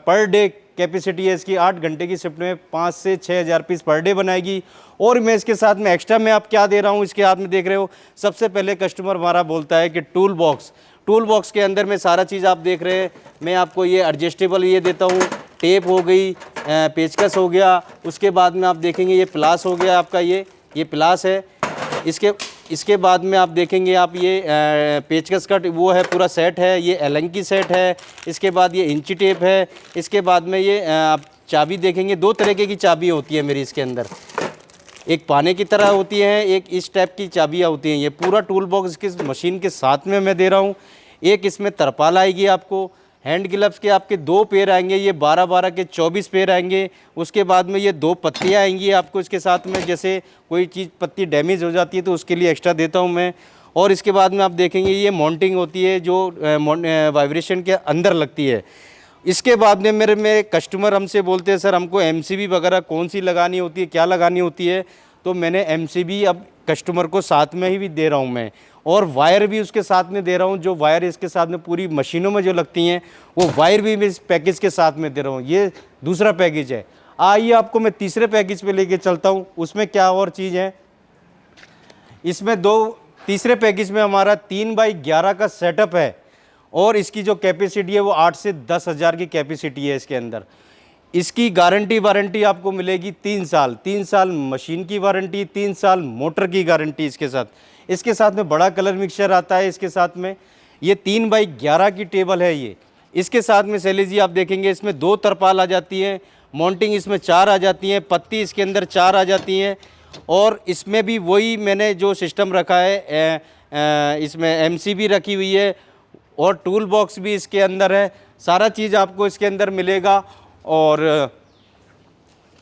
A: पर डे कैपेसिटी है इसकी। 8 घंटे की शिफ्ट में 5 से 6000 पीस पर डे बनाएगी। और मैं इसके साथ में एक्स्ट्रा में आप क्या दे रहा हूँ, इसके हाथ में देख रहे हो। सबसे पहले कस्टमर हमारा बोलता है कि टूल बॉक्स के अंदर में सारा चीज़ आप देख रहे हैं। मैं आपको ये एडजस्टेबल ये देता हूँ, टेप हो गई, पेचकस हो गया, उसके बाद में आप देखेंगे ये प्लास हो गया आपका, ये प्लास है। इसके बाद में आप देखेंगे आप ये पेचकस का वो है, पूरा सेट है, ये एलन की सेट है। इसके बाद ये इंची टेप है। इसके बाद में ये आप चाबी देखेंगे, 2 तरीके की चाबी होती है मेरी इसके अंदर, एक पाने की तरह होती है, एक इस टाइप की चाबियाँ होती हैं। ये पूरा टूल बॉक्स इसकी मशीन के साथ में मैं दे रहा हूँ। एक इसमें तरपाल आएगी आपको, हैंड ग्लव्स के आपके 2 पेयर आएंगे, ये 12-12 के 24 पेयर आएंगे। उसके बाद में ये 2 पत्तियाँ आएंगी आपको इसके साथ में, जैसे कोई चीज़ पत्ती डैमेज हो जाती है तो उसके लिए एक्स्ट्रा देता हूँ मैं। और इसके बाद में आप देखेंगे ये माउंटिंग होती है जो वाइब्रेशन के अंदर लगती है। इसके बाद में मेरे कस्टमर हमसे बोलते हैं सर हमको MCB वगैरह कौन सी लगानी होती है, क्या लगानी होती है, तो मैंने MCB अब कस्टमर को साथ में ही भी दे रहा हूँ मैं, और वायर भी उसके साथ में दे रहा हूँ। जो वायर इसके साथ में पूरी मशीनों में जो लगती हैं वो वायर भी मैं इस पैकेज के साथ में दे रहा हूँ। ये दूसरा पैकेज है। आइए आपको मैं तीसरे पैकेज पे लेके चलता हूँ, उसमें क्या और चीज़ है। इसमें तीसरे पैकेज में हमारा 3 बाई 11 का सेटअप है और इसकी जो कैपेसिटी है वो 8 से 10,000 की कैपेसिटी है इसके अंदर। इसकी गारंटी वारंटी आपको मिलेगी 3 साल। 3 साल मशीन की वारंटी, 3 साल मोटर की गारंटी इसके साथ। इसके साथ में बड़ा कलर मिक्सचर आता है इसके साथ में। ये 3 बाई 11 की टेबल है ये। इसके साथ में शैलेश जी आप देखेंगे इसमें 2 तरपाल आ जाती है, माउंटिंग इसमें 4 आ जाती हैं, पत्ती इसके अंदर 4 आ जाती हैं। और इसमें भी वही मैंने जो सिस्टम रखा है, इसमें MCB रखी हुई है और टूल बॉक्स भी इसके अंदर है। सारा चीज़ आपको इसके अंदर मिलेगा। और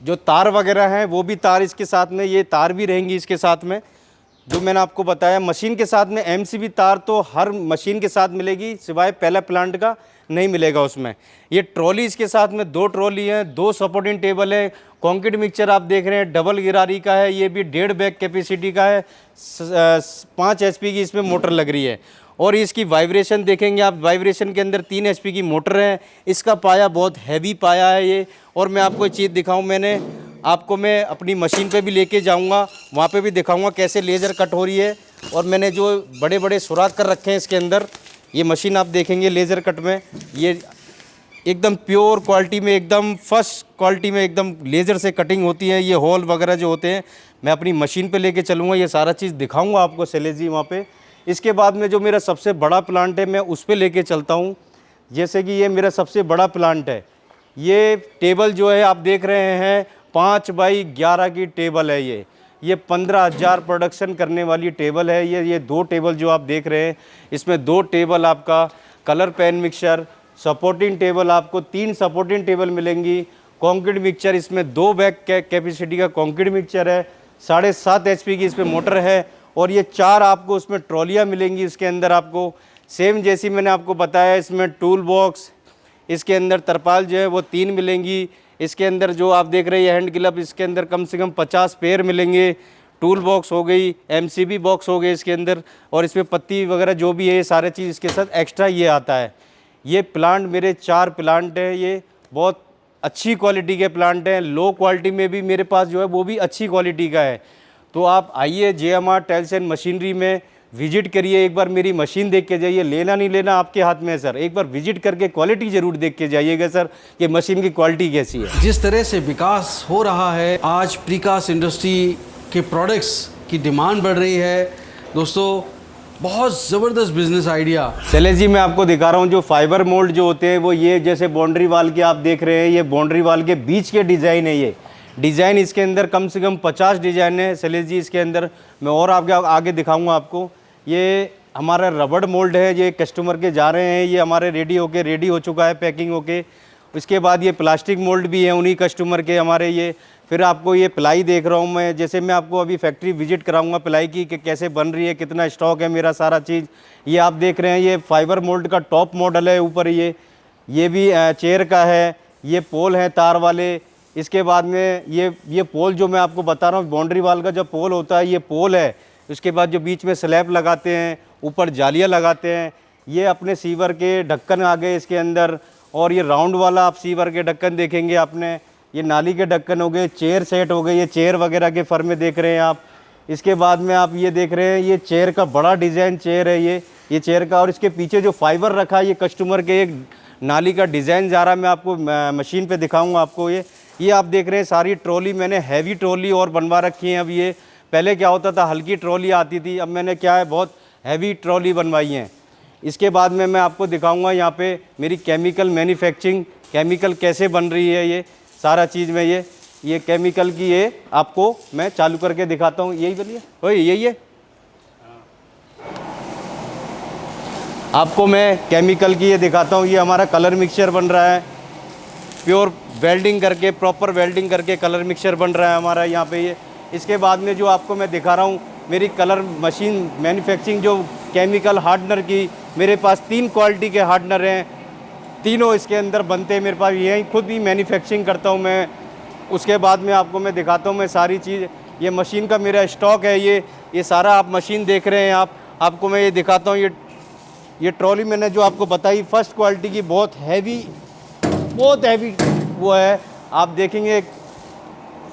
A: जो तार वगैरह हैं वो भी तार इसके साथ में, ये तार भी रहेंगी इसके साथ में जो मैंने आपको बताया। मशीन के साथ में MCB तार तो हर मशीन के साथ मिलेगी, सिवाय पहला प्लांट का नहीं मिलेगा उसमें। ये ट्रॉली इसके साथ में 2 ट्रॉली हैं, 2 सपोर्टिंग टेबल है। कंक्रीट मिक्सचर आप देख रहे हैं डबल गिरारी का है, ये भी 1.5 बैग कैपेसिटी का है। 5 HP की इसमें मोटर लग रही है। और इसकी वाइब्रेशन देखेंगे आप, वाइब्रेशन के अंदर 3 HP की मोटर है। इसका पाया बहुत हैवी पाया है ये। और मैं आपको एक चीज़ दिखाऊं, मैंने आपको मैं अपनी मशीन पे भी लेके जाऊंगा, वहाँ पे भी दिखाऊंगा कैसे लेज़र कट हो रही है। और मैंने जो बड़े बड़े सुराख कर रखे हैं इसके अंदर, ये मशीन आप देखेंगे लेज़र कट में, ये एकदम प्योर क्वालिटी में, एकदम फर्स्ट क्वालिटी में एकदम लेज़र से कटिंग होती है। ये होल वगैरह जो होते हैं मैं अपनी मशीन पे लेके चलूँगा, ये सारा चीज़ दिखाऊँगा आपको शैलेश जी वहाँ पे। इसके बाद में जो मेरा सबसे बड़ा प्लांट है मैं उस पर लेके चलता हूँ। जैसे कि ये मेरा सबसे बड़ा प्लांट है। ये टेबल जो है आप देख रहे हैं 5x11 की टेबल है ये 15,000 प्रोडक्शन करने वाली टेबल है। ये 2 टेबल जो आप देख रहे हैं, इसमें 2 टेबल आपका colour pen mixture, supporting table आपको 3 सपोर्टिंग टेबल मिलेंगी, कंक्रीट मिक्सचर, इसमें 2 बैग कैपेसिटी का कंक्रीट मिक्सचर है, 7.5 HP की इसमें मोटर है, और ये 4 आपको उसमें ट्रॉलियाँ मिलेंगी। इसके अंदर आपको सेम जैसी मैंने आपको बताया, इसमें टूल बॉक्स, इसके अंदर तरपाल जो है वो 3 मिलेंगी। इसके अंदर जो आप देख रहे हैं हैंड ग्लव, इसके अंदर कम से कम 50 पेयर मिलेंगे। टूल बॉक्स हो गई, MCB बॉक्स हो गए इसके अंदर, और इसमें पत्ती वगैरह जो भी है ये सारे चीज़ इसके साथ एक्स्ट्रा ये आता है। ये प्लांट मेरे 4 प्लांट हैं, ये बहुत अच्छी क्वालिटी के प्लांट हैं। लो क्वालिटी में भी मेरे पास जो है वो भी अच्छी क्वालिटी का है। तो आप आइए JMR टाइल्स एंड मशीनरी में विजिट करिए, एक बार मेरी मशीन देख के जाइए। लेना नहीं लेना आपके हाथ में है सर, एक बार विजिट करके क्वालिटी ज़रूर देख के जाइएगा सर कि मशीन की क्वालिटी कैसी है।
B: जिस तरह से विकास हो रहा है, आज प्रीकास्ट इंडस्ट्री के प्रोडक्ट्स की डिमांड बढ़ रही है दोस्तों, बहुत ज़बरदस्त बिजनेस आइडिया।
A: शैलेश जी, मैं आपको दिखा रहा हूँ जो फाइबर मोल्ड जो होते हैं वो ये जैसे बाउंड्री वाल के आप देख रहे हैं, ये बाउंड्री वाल के बीच के डिज़ाइन है। ये डिज़ाइन इसके अंदर कम से कम 50 डिज़ाइन है शैलेश जी। इसके अंदर मैं और आगे दिखाऊंगा आपको। ये हमारा रबड़ मोल्ड है, ये कस्टमर के जा रहे हैं, ये हमारे रेडी हो चुका है पैकिंग होके। उसके बाद ये प्लास्टिक मोल्ड भी है उन्हीं कस्टमर के हमारे। ये फिर आपको ये प्लाई देख रहा हूँ मैं, जैसे मैं आपको अभी फैक्ट्री विजिट कराऊंगा प्लाई की कि कैसे बन रही है, कितना स्टॉक है मेरा, सारा चीज़ ये आप देख रहे हैं। ये फाइबर मोल्ड का टॉप मॉडल है ऊपर, ये भी चेयर का है। ये पोल है तार वाले। इसके बाद में ये पोल जो मैं आपको बता रहा हूँ, बाउंड्री वाल का जो पोल होता है ये पोल है। उसके बाद जो बीच में स्लैब लगाते हैं, ऊपर जालियाँ लगाते हैं। ये अपने सीवर के ढक्कन आ गए इसके अंदर, और ये राउंड वाला आप सीवर के ढक्कन देखेंगे आपने। ये नाली के ढक्कन हो गए, चेयर सेट हो गए, ये चेयर वगैरह के फर्मे देख रहे हैं आप। इसके बाद में आप ये देख रहे हैं, ये चेयर का बड़ा डिज़ाइन चेयर है ये चेयर का। और इसके पीछे जो फाइबर रखा है ये कस्टमर के एक नाली का डिज़ाइन जा रहा है। मैं आपको मशीन पे दिखाऊंगा आपको। ये आप देख रहे हैं सारी ट्रॉली मैंने हैवी ट्रॉली और बनवा रखी है। अब ये पहले क्या होता था हल्की ट्रॉली आती थी, अब मैंने क्या है बहुत हैवी ट्रॉली बनवाई हैं। इसके बाद में मैं आपको दिखाऊंगा यहाँ पे मेरी केमिकल मैन्युफैक्चरिंग, केमिकल कैसे बन रही है ये सारा चीज़ में। ये केमिकल की ये आपको मैं चालू करके दिखाता हूँ। यही बोलिए वही यही है। आपको मैं केमिकल की ये दिखाता हूँ। ये हमारा कलर मिक्सचर बन रहा है, प्योर वेल्डिंग करके, प्रॉपर वेल्डिंग करके कलर मिक्सचर बन रहा है हमारा यहाँ पे ये। इसके बाद में जो आपको मैं दिखा रहा हूँ मेरी कलर मशीन मैन्युफैक्चरिंग जो केमिकल हार्डनर की, मेरे पास 3 क्वालिटी के हार्डनर हैं, तीनों इसके अंदर बनते हैं मेरे पास। यही खुद ही मैन्युफैक्चरिंग करता हूँ मैं। उसके बाद में आपको मैं दिखाता हूँ मैं सारी चीज़। ये मशीन का मेरा स्टॉक है, ये सारा आप मशीन देख रहे हैं आपको मैं ये दिखाता हूँ। ये ट्रॉली मैंने जो आपको बताई फर्स्ट क्वालिटी की, बहुत हैवी वो है। आप देखेंगे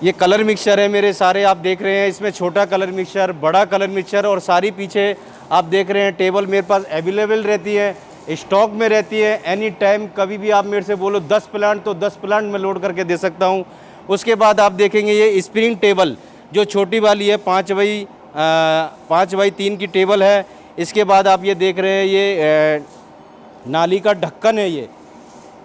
A: ये कलर मिक्सचर है मेरे सारे, आप देख रहे हैं इसमें छोटा कलर मिक्सचर, बड़ा कलर मिक्सचर, और सारी पीछे आप देख रहे हैं टेबल मेरे पास अवेलेबल रहती है, स्टॉक में रहती है। एनी टाइम कभी भी आप मेरे से बोलो 10 प्लांट तो 10 प्लांट में लोड करके दे सकता हूँ। उसके बाद आप देखेंगे ये स्प्रिंग टेबल जो छोटी वाली है 5x3 की टेबल है। इसके बाद आप ये देख रहे हैं ये नाली का ढक्कन है।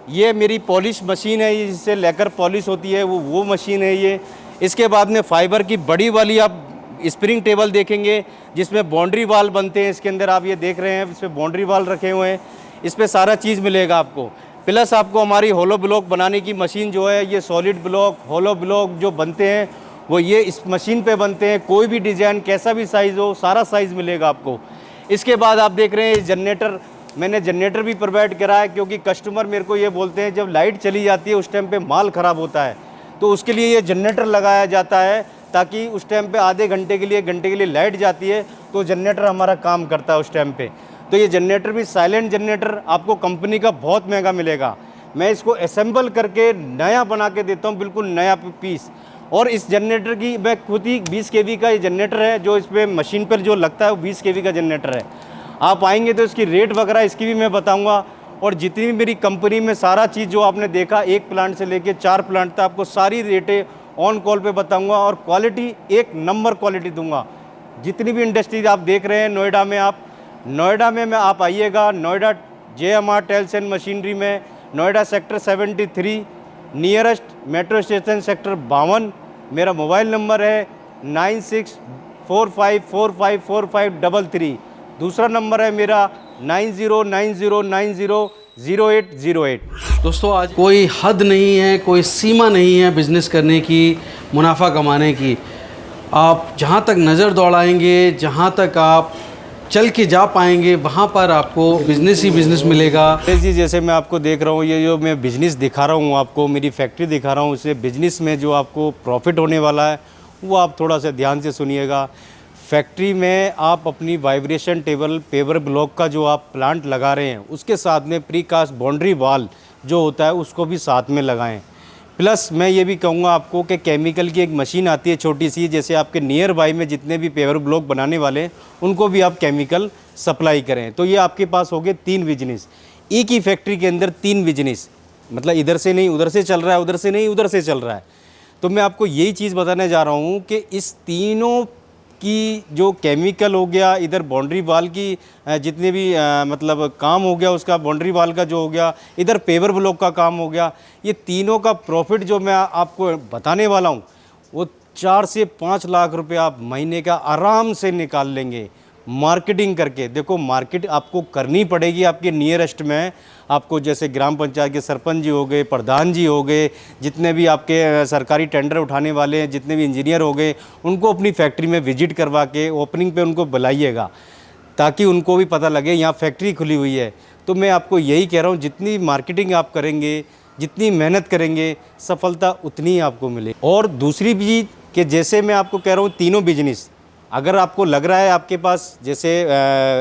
A: ये मेरी पॉलिश मशीन है, जिससे लेकर पॉलिश होती है वो मशीन है ये। इसके बाद में फाइबर की बड़ी वाली आप स्प्रिंग टेबल देखेंगे जिसमें बाउंड्री वाल बनते हैं। इसके अंदर आप ये देख रहे हैं इसमें बाउंड्री वाल रखे हुए हैं, इस पर सारा चीज़ मिलेगा आपको। प्लस आपको हमारी होलो ब्लॉक बनाने की मशीन जो है, ये सॉलिड ब्लॉक होलो ब्लॉक जो बनते हैं वो ये इस मशीन पे बनते हैं। कोई भी डिज़ाइन कैसा भी साइज़ हो सारा साइज़ मिलेगा आपको। इसके बाद आप देख रहे हैं जनरेटर, मैंने जनरेटर भी प्रोवाइड करा है, क्योंकि कस्टमर मेरे को ये बोलते हैं जब लाइट चली जाती है उस टाइम पे माल ख़राब होता है, तो उसके लिए ये जनरेटर लगाया जाता है, ताकि उस टाइम पे आधे घंटे के लिए लाइट जाती है तो जनरेटर हमारा काम करता है उस टाइम पे। तो ये जनरेटर भी साइलेंट जनरेटर आपको कंपनी का बहुत महंगा मिलेगा। मैं इसको असेंबल करके नया बना के देता हूँ, बिल्कुल नया पीस। और इस जनरेटर की मैं खुद ही 20 kV का ये जनरेटर है, जो इस पर मशीन पर जो लगता है वो 20 kV का जनरेटर है। आप आएंगे तो इसकी रेट वगैरह इसकी भी मैं बताऊंगा। और जितनी भी मेरी कंपनी में सारा चीज़ जो आपने देखा 1 प्लांट से लेके 4 प्लांट तक आपको सारी रेटें ऑन कॉल पे बताऊंगा, और क्वालिटी एक नंबर क्वालिटी दूंगा। जितनी भी इंडस्ट्रीज आप देख रहे हैं नोएडा में आप आइएगा, Noida JMR tiles and machinery में, Noida sector 73 nearest metro station sector 52, मेरा मोबाइल नंबर है 9645454533। दूसरा नंबर है मेरा 9090900808।
B: दोस्तों आज कोई हद नहीं है, कोई सीमा नहीं है बिज़नेस करने की, मुनाफा कमाने की। आप जहाँ तक नज़र दौड़ाएंगे, जहाँ तक आप चल के जा पाएंगे, वहाँ पर आपको बिज़नेस ही बिज़नेस मिलेगा।
A: जी, जैसे मैं आपको देख रहा हूँ, ये जो मैं बिज़नेस दिखा रहा हूँ आपको, मेरी फैक्ट्री दिखा रहा हूँ, उससे बिज़नेस में जो आपको प्रॉफिट होने वाला है वो आप थोड़ा सा ध्यान से सुनिएगा। फैक्ट्री में आप अपनी वाइब्रेशन टेबल पेवर ब्लॉक का जो आप प्लांट लगा रहे हैं, उसके साथ में प्रीकास्ट बाउंड्री वाल जो होता है उसको भी साथ में लगाएं। प्लस मैं ये भी कहूँगा आपको कि केमिकल की एक मशीन आती है छोटी सी, जैसे आपके नियर बाई में जितने भी पेवर ब्लॉक बनाने वाले हैं उनको भी आप केमिकल सप्लाई करें। तो ये आपके पास हो गए 3 बिजनेस, एक ही फैक्ट्री के अंदर 3 बिजनेस, मतलब इधर से नहीं उधर से चल रहा है, उधर से नहीं उधर से चल रहा है। तो मैं आपको यही चीज़ बताने जा रहा हूँ कि इस तीनों की जो केमिकल हो गया, इधर बाउंड्री वाल की जितने भी मतलब काम हो गया उसका, बाउंड्री वाल का जो हो गया, इधर पेवर ब्लॉक का काम हो गया, ये तीनों का प्रॉफिट जो मैं आपको बताने वाला हूँ वो 4 से 5 लाख रुपए आप महीने का आराम से निकाल लेंगे मार्केटिंग करके। देखो मार्केट आपको करनी पड़ेगी आपके नियरेस्ट में। आपको जैसे ग्राम पंचायत के सरपंच जी हो गए, प्रधान जी हो गए, जितने भी आपके सरकारी टेंडर उठाने वाले हैं, जितने भी इंजीनियर हो गए, उनको अपनी फैक्ट्री में विजिट करवा के ओपनिंग पे उनको बुलाइएगा ताकि उनको भी पता लगे यहाँ फैक्ट्री खुली हुई है। तो मैं आपको यही कह रहा हूँ, जितनी मार्केटिंग आप करेंगे, जितनी मेहनत करेंगे, सफलता उतनी ही आपको मिले। और दूसरी भी कि जैसे मैं आपको कह रहा हूँ तीनों बिजनेस, अगर आपको लग रहा है आपके पास जैसे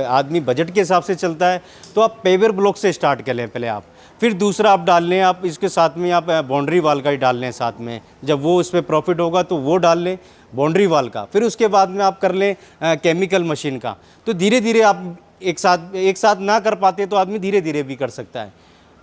A: आदमी बजट के हिसाब से चलता है तो आप पेवर ब्लॉक से स्टार्ट कर लें पहले आप, फिर दूसरा आप डाल लें, आप इसके साथ में आप बाउंड्री वाल का ही डाल लें साथ में, जब वो उस पर प्रॉफिट होगा तो वो डाल लें बाउंड्री वाल का, फिर उसके बाद में आप कर लें केमिकल मशीन का। तो धीरे धीरे आप एक साथ ना कर पाते तो आदमी धीरे धीरे भी कर सकता है।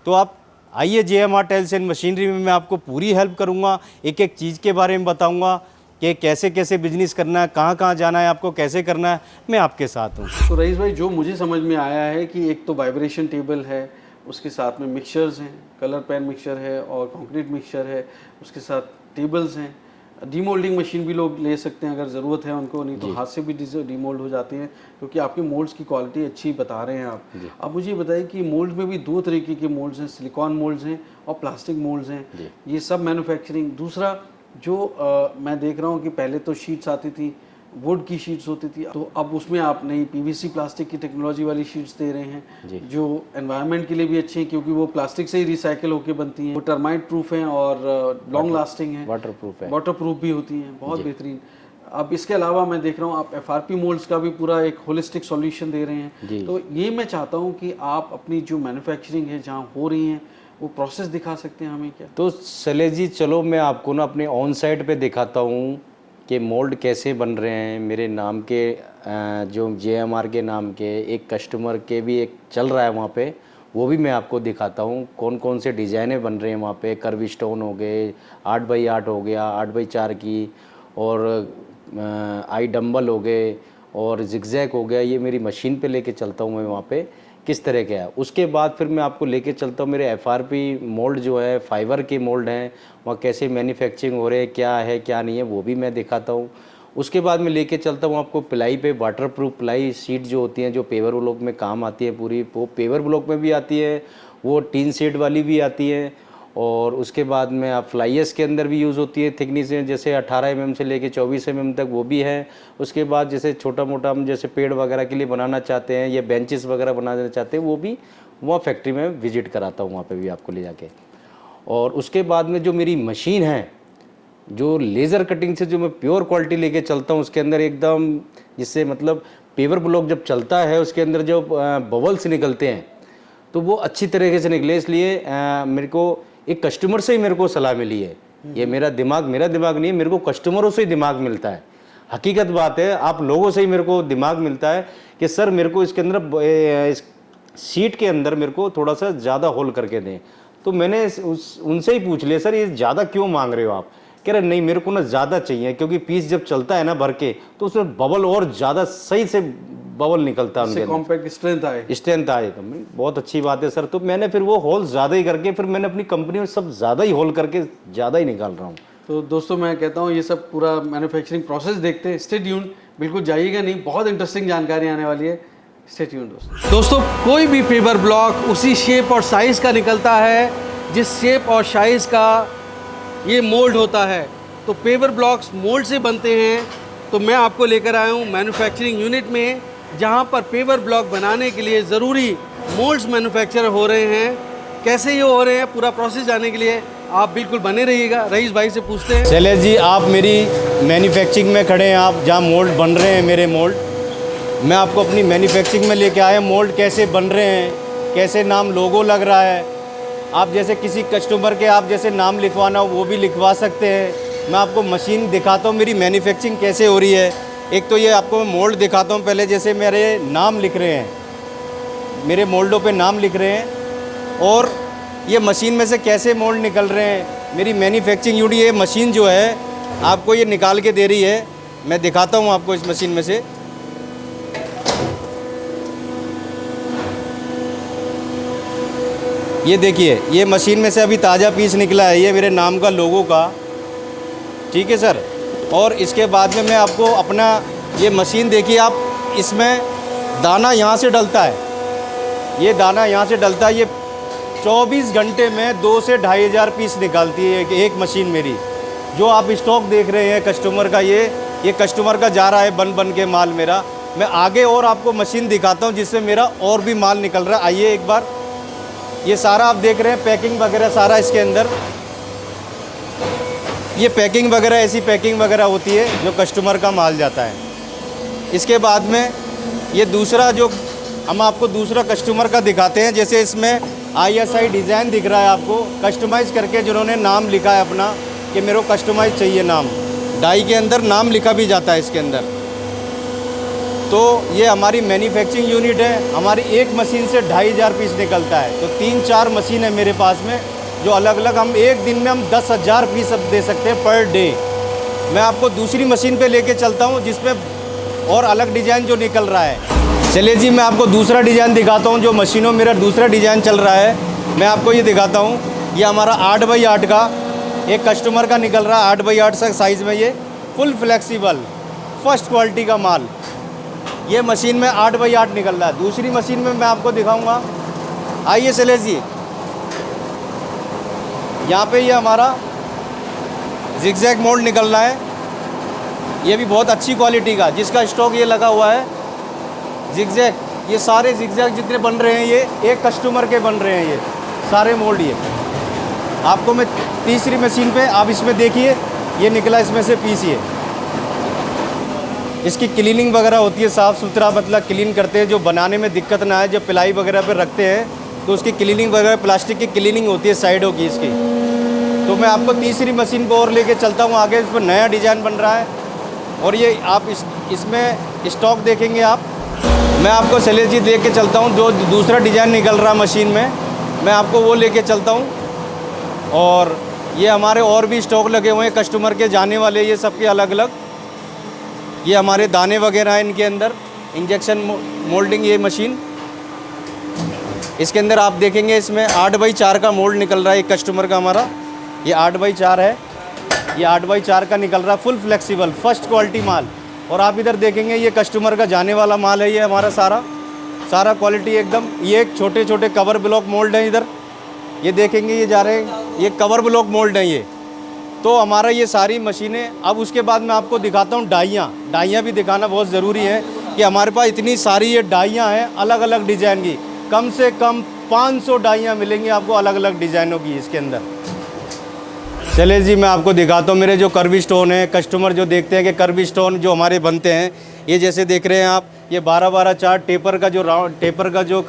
A: तो आप आइए JMR टाइल्स एंड मशीनरी में मैं आपको पूरी हेल्प करूँगा, एक एक चीज़ के बारे में बताऊँगा कि कैसे कैसे बिजनेस करना है, कहाँ कहाँ जाना है, आपको कैसे करना है, मैं आपके साथ हूँ।
B: तो रईस भाई, जो मुझे समझ में आया है कि एक तो वाइब्रेशन टेबल है, उसके साथ में मिक्सचर्स हैं, कलर पेन मिक्सचर है और कंक्रीट मिक्सचर है, उसके साथ टेबल्स हैं, डीमोल्डिंग मशीन भी लोग ले सकते हैं अगर ज़रूरत है उनको, नहीं तो हाथ से भी डीमोल्ड हो जाते हैं, क्योंकि आपके मोल्ड्स की क्वालिटी अच्छी बता रहे हैं आप। अब मुझे बताइए कि मोल्ड में भी 2 तरीके के मोल्ड्स हैं, सिलिकॉन मोल्ड्स हैं और प्लास्टिक मोल्ड्स हैं, ये सब मैन्युफैक्चरिंग। दूसरा जो मैं देख रहा हूँ कि पहले तो शीट्स आती थी, वुड की शीट्स होती थी, तो अब उसमें आप नई PVC प्लास्टिक की टेक्नोलॉजी वाली शीट्स दे रहे हैं जो एनवायरनमेंट के लिए भी अच्छी हैं, क्योंकि वो प्लास्टिक से ही रिसाइकिल होकर बनती हैं, वो टर्माइट प्रूफ हैं और लॉन्ग लास्टिंग हैं, वाटर प्रूफ भी होती हैं, बहुत बेहतरीन। अब इसके अलावा मैं देख रहा हूँ आप FRP मोल्ड्स का भी पूरा एक होलिस्टिक सॉल्यूशन दे रहे हैं। तो ये मैं चाहता हूँ कि आप अपनी जो मैन्युफैक्चरिंग है जहाँ हो रही हैं वो प्रोसेस दिखा सकते हैं हमें क्या?
C: तो शैलेश जी चलो मैं आपको ना अपने ऑन साइट पे दिखाता हूँ कि मोल्ड कैसे बन रहे हैं। मेरे नाम के जो JMR के नाम के एक कस्टमर के भी एक चल रहा है वहाँ पे, वो भी मैं आपको दिखाता हूँ कौन कौन से डिज़ाइनें बन रहे हैं वहाँ पे। कर्व स्टोन हो गए, 8x8 हो गया, 8x4 की, और आई डंबल हो गए और जिगजैग हो गया। ये मेरी मशीन पे लेके चलता हूँ मैं वहाँ पे किस तरह का है। उसके बाद फिर मैं आपको लेके चलता हूँ मेरे FRP मोल्ड जो है, फाइबर के मोल्ड हैं, वहाँ कैसे मैन्युफैक्चरिंग हो रहे हैं, क्या है क्या नहीं है, वो भी मैं दिखाता हूँ। उसके बाद मैं लेके चलता हूँ आपको प्लाई पे, वाटर प्रूफ प्लाई शीट जो होती हैं, जो पेवर ब्लॉक में काम आती है पूरी, वो पेवर ब्लॉक में भी आती है, वो टीन शीट वाली भी आती है। और उसके बाद में आप फ्लाइयर्स के अंदर भी यूज़ होती है थिकनेस, जैसे 18 mm से लेके 24 mm तक वो भी है। उसके बाद जैसे छोटा मोटा हम जैसे पेड़ वगैरह के लिए बनाना चाहते हैं या बेंचेस वगैरह बनाना चाहते हैं, वो भी वहाँ फैक्ट्री में विजिट कराता हूँ, वहाँ पे भी आपको ले जाके। और उसके बाद में जो मेरी मशीन है, जो लेज़र कटिंग से जो मैं प्योर क्वालिटी लेके चलता हूँ, उसके अंदर एकदम जिससे मतलब पेवर ब्लॉक जब चलता है उसके अंदर जो बबल्स निकलते हैं तो वो अच्छी तरीके से निकले। इसलिए मेरे को एक कस्टमर से ही मेरे को सलाह मिली है, ये मेरा दिमाग नहीं है, मेरे को कस्टमरों से ही दिमाग मिलता है। हकीकत बात है, आप लोगों से ही मेरे को दिमाग मिलता है कि सर मेरे को इसके अंदर इस सीट के अंदर मेरे को थोड़ा सा ज़्यादा होल करके दें। तो मैंने उनसे ही पूछ लिया, सर ये ज़्यादा क्यों मांग रहे हो आप? कह रहे नहीं मेरे को ना ज़्यादा चाहिए, क्योंकि पीस जब चलता है ना भर के तो उसमें बबल और ज़्यादा सही से बबल निकलता है,
B: कॉम्पैक्ट
C: स्ट्रेंथ आए। तो बहुत अच्छी बात है सर। तो मैंने फिर वो होल ज़्यादा ही करके फिर मैंने अपनी कंपनी में सब ज़्यादा ही होल करके ज़्यादा ही निकाल रहा हूँ।
B: तो दोस्तों मैं कहता हूँ ये सब पूरा मैन्युफैक्चरिंग प्रोसेस देखते हैं। स्टे ट्यून्ड, बिल्कुल जाइएगा नहीं, बहुत इंटरेस्टिंग जानकारी आने वाली है। स्टे ट्यून्ड दोस्तों कोई भी पेपर ब्लॉक उसी शेप और साइज़ का निकलता है जिस शेप और साइज़ का ये मोल्ड होता है। तो पेपर ब्लॉक्स मोल्ड से बनते हैं। तो मैं आपको लेकर आया हूँ मैन्युफैक्चरिंग यूनिट में, जहाँ पर पेपर ब्लॉक बनाने के लिए ज़रूरी मोल्ड्स मैन्युफैक्चर हो रहे हैं। कैसे ये हो रहे हैं, पूरा प्रोसेस जानने के लिए आप बिल्कुल बने रहिएगा। रईस भाई से पूछते हैं।
A: शैलेश जी, आप मेरी मैन्युफैक्चरिंग में खड़े हैं, आप जहाँ मोल्ड बन रहे हैं मेरे मोल्ड, मैं आपको अपनी मैन्युफैक्चरिंग में लेके आया। मोल्ड कैसे बन रहे हैं, कैसे नाम लोगो लग रहा है, आप जैसे किसी कस्टमर के आप जैसे नाम लिखवाना हो वो भी लिखवा सकते हैं। मैं आपको मशीन दिखाता हूँ मेरी मैन्युफैक्चरिंग कैसे हो रही है। एक तो ये आपको मैं मोल्ड दिखाता हूँ पहले, जैसे मेरे नाम लिख रहे हैं, मेरे मोल्डों पे नाम लिख रहे हैं, और ये मशीन में से कैसे मोल्ड निकल रहे हैं। मेरी मैन्युफैक्चरिंग यूनिट, ये मशीन जो है आपको ये निकाल के दे रही है। मैं दिखाता हूँ आपको इस मशीन में से। ये देखिए, ये मशीन में से अभी ताज़ा पीस निकला है, ये मेरे नाम का लोगो का, ठीक है सर। और इसके बाद में मैं आपको अपना ये मशीन देखिए आप, इसमें दाना यहाँ से डलता है, ये दाना यहाँ से डलता है। ये 24 घंटे में 2 से 2,500 पीस निकालती है एक मशीन मेरी। जो आप स्टॉक देख रहे हैं कस्टमर का, ये कस्टमर का जा रहा है बन बन के माल मेरा। मैं आगे और आपको मशीन दिखाता हूँ जिससे मेरा और भी माल निकल रहा है। आइए एक बार, ये सारा आप देख रहे हैं पैकिंग वगैरह सारा इसके अंदर, ये पैकिंग वगैरह, ऐसी पैकिंग वगैरह होती है जो कस्टमर का माल जाता है। इसके बाद में ये दूसरा जो हम आपको दूसरा कस्टमर का दिखाते हैं, जैसे इसमें ISI डिज़ाइन दिख रहा है आपको, कस्टमाइज़ करके जिन्होंने नाम लिखा है अपना कि मेरे को कस्टमाइज़ चाहिए नाम, डाई के अंदर नाम लिखा भी जाता है इसके अंदर। तो ये हमारी मैन्युफैक्चरिंग यूनिट है। हमारी एक मशीन से 2,500 पीस निकलता है। तो 3-4 मशीन है मेरे पास में जो अलग अलग, हम एक दिन में हम 10,000 पीस अब दे सकते हैं पर डे। मैं आपको दूसरी मशीन पे लेके चलता हूँ जिसमें और अलग डिज़ाइन जो निकल रहा है। चलिए जी, मैं आपको दूसरा डिज़ाइन दिखाता हूँ जो मशीनों में मेरा दूसरा डिज़ाइन चल रहा है। मैं आपको ये दिखाता हूँ, ये हमारा 8x8 का एक कस्टमर का निकल रहा है, 8x8 साइज़ में, ये फुल फ्लेक्सिबल फर्स्ट क्वालिटी का माल। ये मशीन में 8x8 निकल रहा है। दूसरी मशीन में मैं आपको दिखाऊंगा। आइए शैलेश जी, यहाँ पे ये हमारा जिगजैग मोल्ड निकल रहा है। ये भी बहुत अच्छी क्वालिटी का, जिसका स्टॉक ये लगा हुआ है जिगजैग, ये सारे जिगजैग जितने बन रहे हैं ये एक कस्टमर के बन रहे हैं, ये सारे मोल्ड। ये आपको मैं तीसरी मशीन पे, आप इसमें देखिए, ये निकला इसमें से पीस। ये इसकी क्लीनिंग वगैरह होती है, साफ़ सुथरा मतलब क्लीन करते हैं, जो बनाने में दिक्कत ना आए। जब पिलाई वगैरह पे रखते हैं तो उसकी क्लीनिंग वगैरह, प्लास्टिक की क्लीनिंग होती है साइडों की इसकी। तो मैं आपको तीसरी मशीन को और लेके चलता हूँ आगे। इस पर नया डिज़ाइन बन रहा है और ये आप इसमें स्टॉक देखेंगे आप। मैं आपको शैलेश जी देख के चलता हूँ, जो दूसरा डिज़ाइन निकल रहा है मशीन में, मैं आपको वो लेके चलता हूँ। और ये हमारे और भी स्टॉक लगे हुए हैं कस्टमर के जाने वाले, ये सबके अलग अलग। ये हमारे दाने वगैरह हैं इनके अंदर, इंजेक्शन मोल्डिंग ये मशीन। इसके अंदर आप देखेंगे इसमें 8x4 का मोल्ड निकल रहा है एक कस्टमर का हमारा। ये 8x4 है, ये 8x4 का निकल रहा है, फुल फ्लेक्सिबल फर्स्ट क्वालिटी माल। और आप इधर देखेंगे ये कस्टमर का जाने वाला माल है, ये हमारा सारा क्वालिटी एकदम। ये एक छोटे छोटे कवर ब्लॉक मोल्ड हैं इधर, ये देखेंगे ये जा रहे हैं, ये कवर ब्लॉक मोल्ड हैं ये। तो हमारा ये सारी मशीनें। अब उसके बाद मैं आपको दिखाता हूँ डाइयाँ भी दिखाना बहुत ज़रूरी है कि हमारे पास इतनी सारी ये डाइयाँ हैं अलग अलग डिज़ाइन की। कम से कम 500 डाइयाँ मिलेंगी आपको अलग अलग डिज़ाइनों की इसके अंदर। चलिए जी, मैं आपको दिखाता हूँ मेरे जो कर्व स्टोन है। कस्टमर जो देखते हैं कि कर्व स्टोन जो हमारे बनते हैं, ये जैसे देख रहे हैं आप, ये 12-12 टेपर का जो राउंड टेपर का जो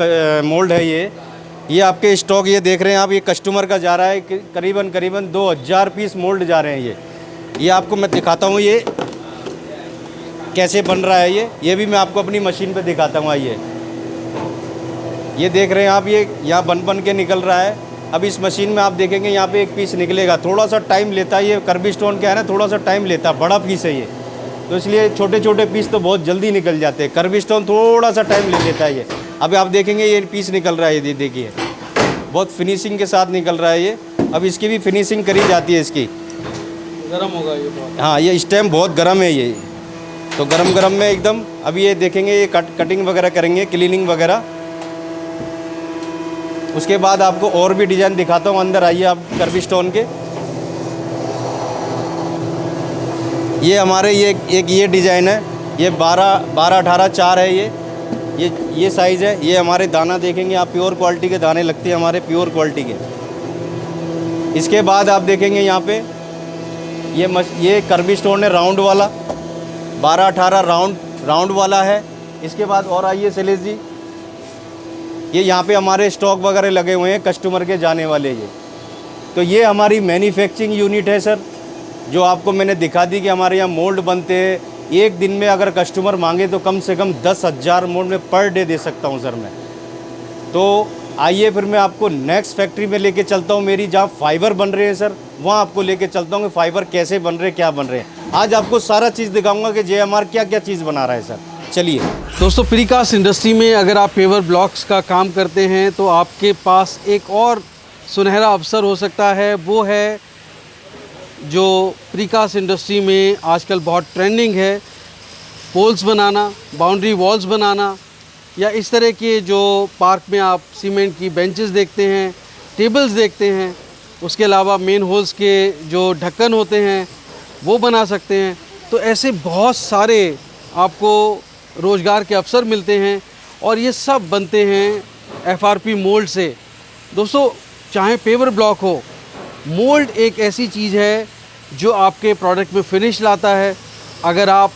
A: मोल्ड है, ये आपके स्टॉक ये देख रहे हैं आप, ये कस्टमर का जा रहा है करीबन 2,000 पीस मोल्ड जा रहे हैं। ये आपको मैं दिखाता हूँ ये कैसे बन रहा है। ये भी मैं आपको अपनी मशीन पे दिखाता हूँ। आइए, ये देख रहे हैं आप, ये यहाँ बन के निकल रहा है। अब इस मशीन में आप देखेंगे यहाँ पे एक पीस निकलेगा, थोड़ा सा टाइम लेता है। ये कर्व स्टोन क्या है ना, थोड़ा सा टाइम लेता है, बड़ा पीस है ये, तो इसलिए छोटे छोटे पीस तो बहुत जल्दी निकल जाते हैं। कर्व स्टोन थोड़ा सा टाइम ले लेता है ये। अभी आप देखेंगे ये पीस निकल रहा है, ये देखिए बहुत फिनिशिंग के साथ निकल रहा है ये। अब इसकी भी फिनिशिंग करी जाती है इसकी।
B: गर्म होगा ये बहुत।
A: हाँ, ये स्टेम बहुत गर्म है ये, तो गरम गरम में एकदम। अभी ये देखेंगे, ये कटिंग वगैरह करेंगे, क्लीनिंग वगैरह। उसके बाद आपको और भी डिज़ाइन दिखाता हूँ। अंदर आइए आप कर्वी स्टोन के। ये हमारे ये एक ये डिज़ाइन है, ये 12-18 4 है ये साइज़ है। ये हमारे दाना देखेंगे आप, प्योर क्वालिटी के दाने लगते हैं हमारे, प्योर क्वालिटी के। इसके बाद आप देखेंगे यहाँ पे ये कर्वी स्टोन है, राउंड वाला 12-18 राउंड वाला है। इसके बाद और आइए शैलेश जी, ये यहाँ पे हमारे स्टॉक वगैरह लगे हुए हैं कस्टमर के जाने वाले। ये तो ये हमारी मैन्युफैक्चरिंग यूनिट है सर, जो आपको मैंने दिखा दी कि हमारे यहाँ मोल्ड बनते हैं। एक दिन में अगर कस्टमर मांगे तो कम से कम 10,000 मोल्ड में पर डे दे सकता हूँ सर मैं। तो आइए फिर मैं आपको नेक्स्ट फैक्ट्री में लेके चलता हूँ मेरी, जहाँ फाइबर बन रहे हैं सर, वहाँ आपको लेके चलता हूँ कि फाइबर कैसे बन रहे हैं, क्या बन रहे हैं। आज आपको सारा चीज़ दिखाऊंगा कि JMR क्या क्या चीज़ बना रहा है सर। चलिए
B: दोस्तों, प्रीकास्ट इंडस्ट्री में अगर आप पेवर ब्लॉक्स का काम करते हैं तो आपके पास एक और सुनहरा अवसर हो सकता है। वो है जो प्रीकास्ट इंडस्ट्री में आजकल बहुत ट्रेंडिंग है, पोल्स बनाना, बाउंड्री वॉल्स बनाना, या इस तरह के जो पार्क में आप सीमेंट की बेंचेस देखते हैं, टेबल्स देखते हैं। उसके अलावा मेन होल्स के जो ढक्कन होते हैं वो बना सकते हैं। तो ऐसे बहुत सारे आपको रोज़गार के अवसर मिलते हैं, और ये सब बनते हैं FRP मोल्ड से। दोस्तों, चाहे पेवर ब्लॉक हो, मोल्ड एक ऐसी चीज़ है जो आपके प्रोडक्ट में फिनिश लाता है। अगर आप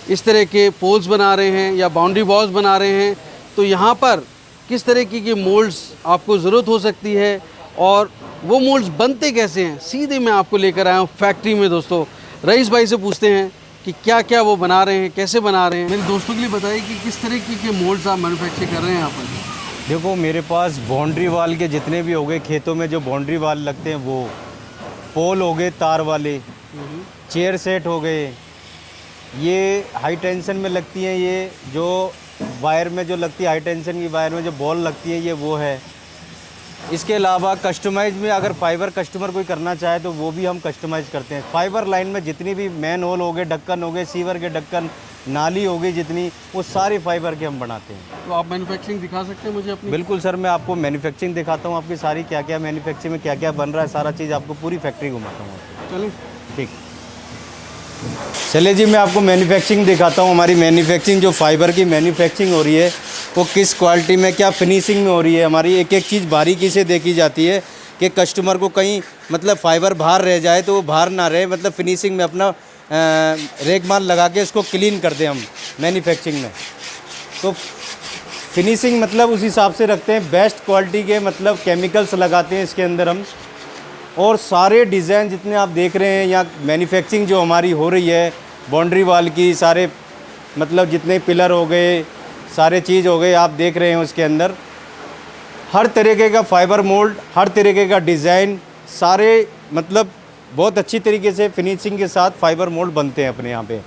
B: इस तरह के पोल्स बना रहे हैं या बाउंड्री वॉल्स बना रहे हैं, तो यहाँ पर किस तरह की मोल्ड्स आपको ज़रूरत हो सकती है और वो मोल्ड्स बनते कैसे हैं, सीधे मैं आपको लेकर आया हूँ फैक्ट्री में। दोस्तों, रईस भाई से पूछते हैं कि क्या क्या वो बना रहे हैं, कैसे बना रहे हैं। मेरे दोस्तों के लिए बताइए कि किस तरह के मोल्ड्स आप मैन्युफैक्चर कर रहे हैं यहाँ पर।
A: देखो, मेरे पास बाउंड्री वाल के जितने भी हो गए, खेतों में जो बाउंड्री वाल लगते हैं वो, पोल हो गए तार वाले, चेयर सेट हो गए, ये हाई टेंशन में लगती हैं, ये जो वायर में जो लगती है हाई टेंशन की वायर में जो बॉल लगती है, ये वो है। इसके अलावा कस्टमाइज में अगर फाइबर कस्टमर कोई करना चाहे तो वो भी हम कस्टमाइज़ करते हैं। फाइबर लाइन में जितनी भी मैन होल हो गए, ढक्कन हो गए, सीवर के ढक्कन, नाली हो गई जितनी, वो सारे फाइबर के हम बनाते हैं।
B: तो आप मैन्युफैक्चरिंग दिखा सकते हैं मुझे अपनी?
A: बिल्कुल सर, मैं आपको मैन्युफैक्चरिंग दिखाता हूँ, आपकी सारी क्या क्या मैन्युफैक्चरिंग में क्या क्या बन रहा है, सारा चीज़ आपको पूरी फैक्ट्री घुमाता हूँ।
B: चलिए
A: ठीक, चलिए जी, मैं आपको मैन्युफैक्चरिंग दिखाता हूँ। हमारी मैन्युफैक्चरिंग जो फाइबर की मैन्युफैक्चरिंग हो रही है वो किस क्वालिटी में, क्या फिनिशिंग में हो रही है। हमारी एक एक चीज़ बारीकी से देखी जाती है कि कस्टमर को कहीं मतलब फाइबर बाहर रह जाए तो वो बाहर ना रहे, मतलब फिनिशिंग में अपना रेक माल लगा के इसको क्लीन करते हैं हम मैन्युफैक्चरिंग में। तो फिनिशिंग मतलब उस हिसाब से रखते हैं, बेस्ट क्वालिटी के मतलब केमिकल्स लगाते हैं इसके अंदर हम। और सारे डिज़ाइन जितने आप देख रहे हैं या मैन्युफैक्चरिंग जो हमारी हो रही है बाउंड्री वाल की, सारे मतलब जितने पिलर हो गए, सारे चीज़ हो गए, आप देख रहे हैं उसके अंदर हर तरीके का फाइबर मोल्ड, हर तरीके का डिज़ाइन, सारे मतलब बहुत अच्छी तरीके से फिनिशिंग के साथ फाइबर मोल्ड बनते हैं अपने यहाँ पे।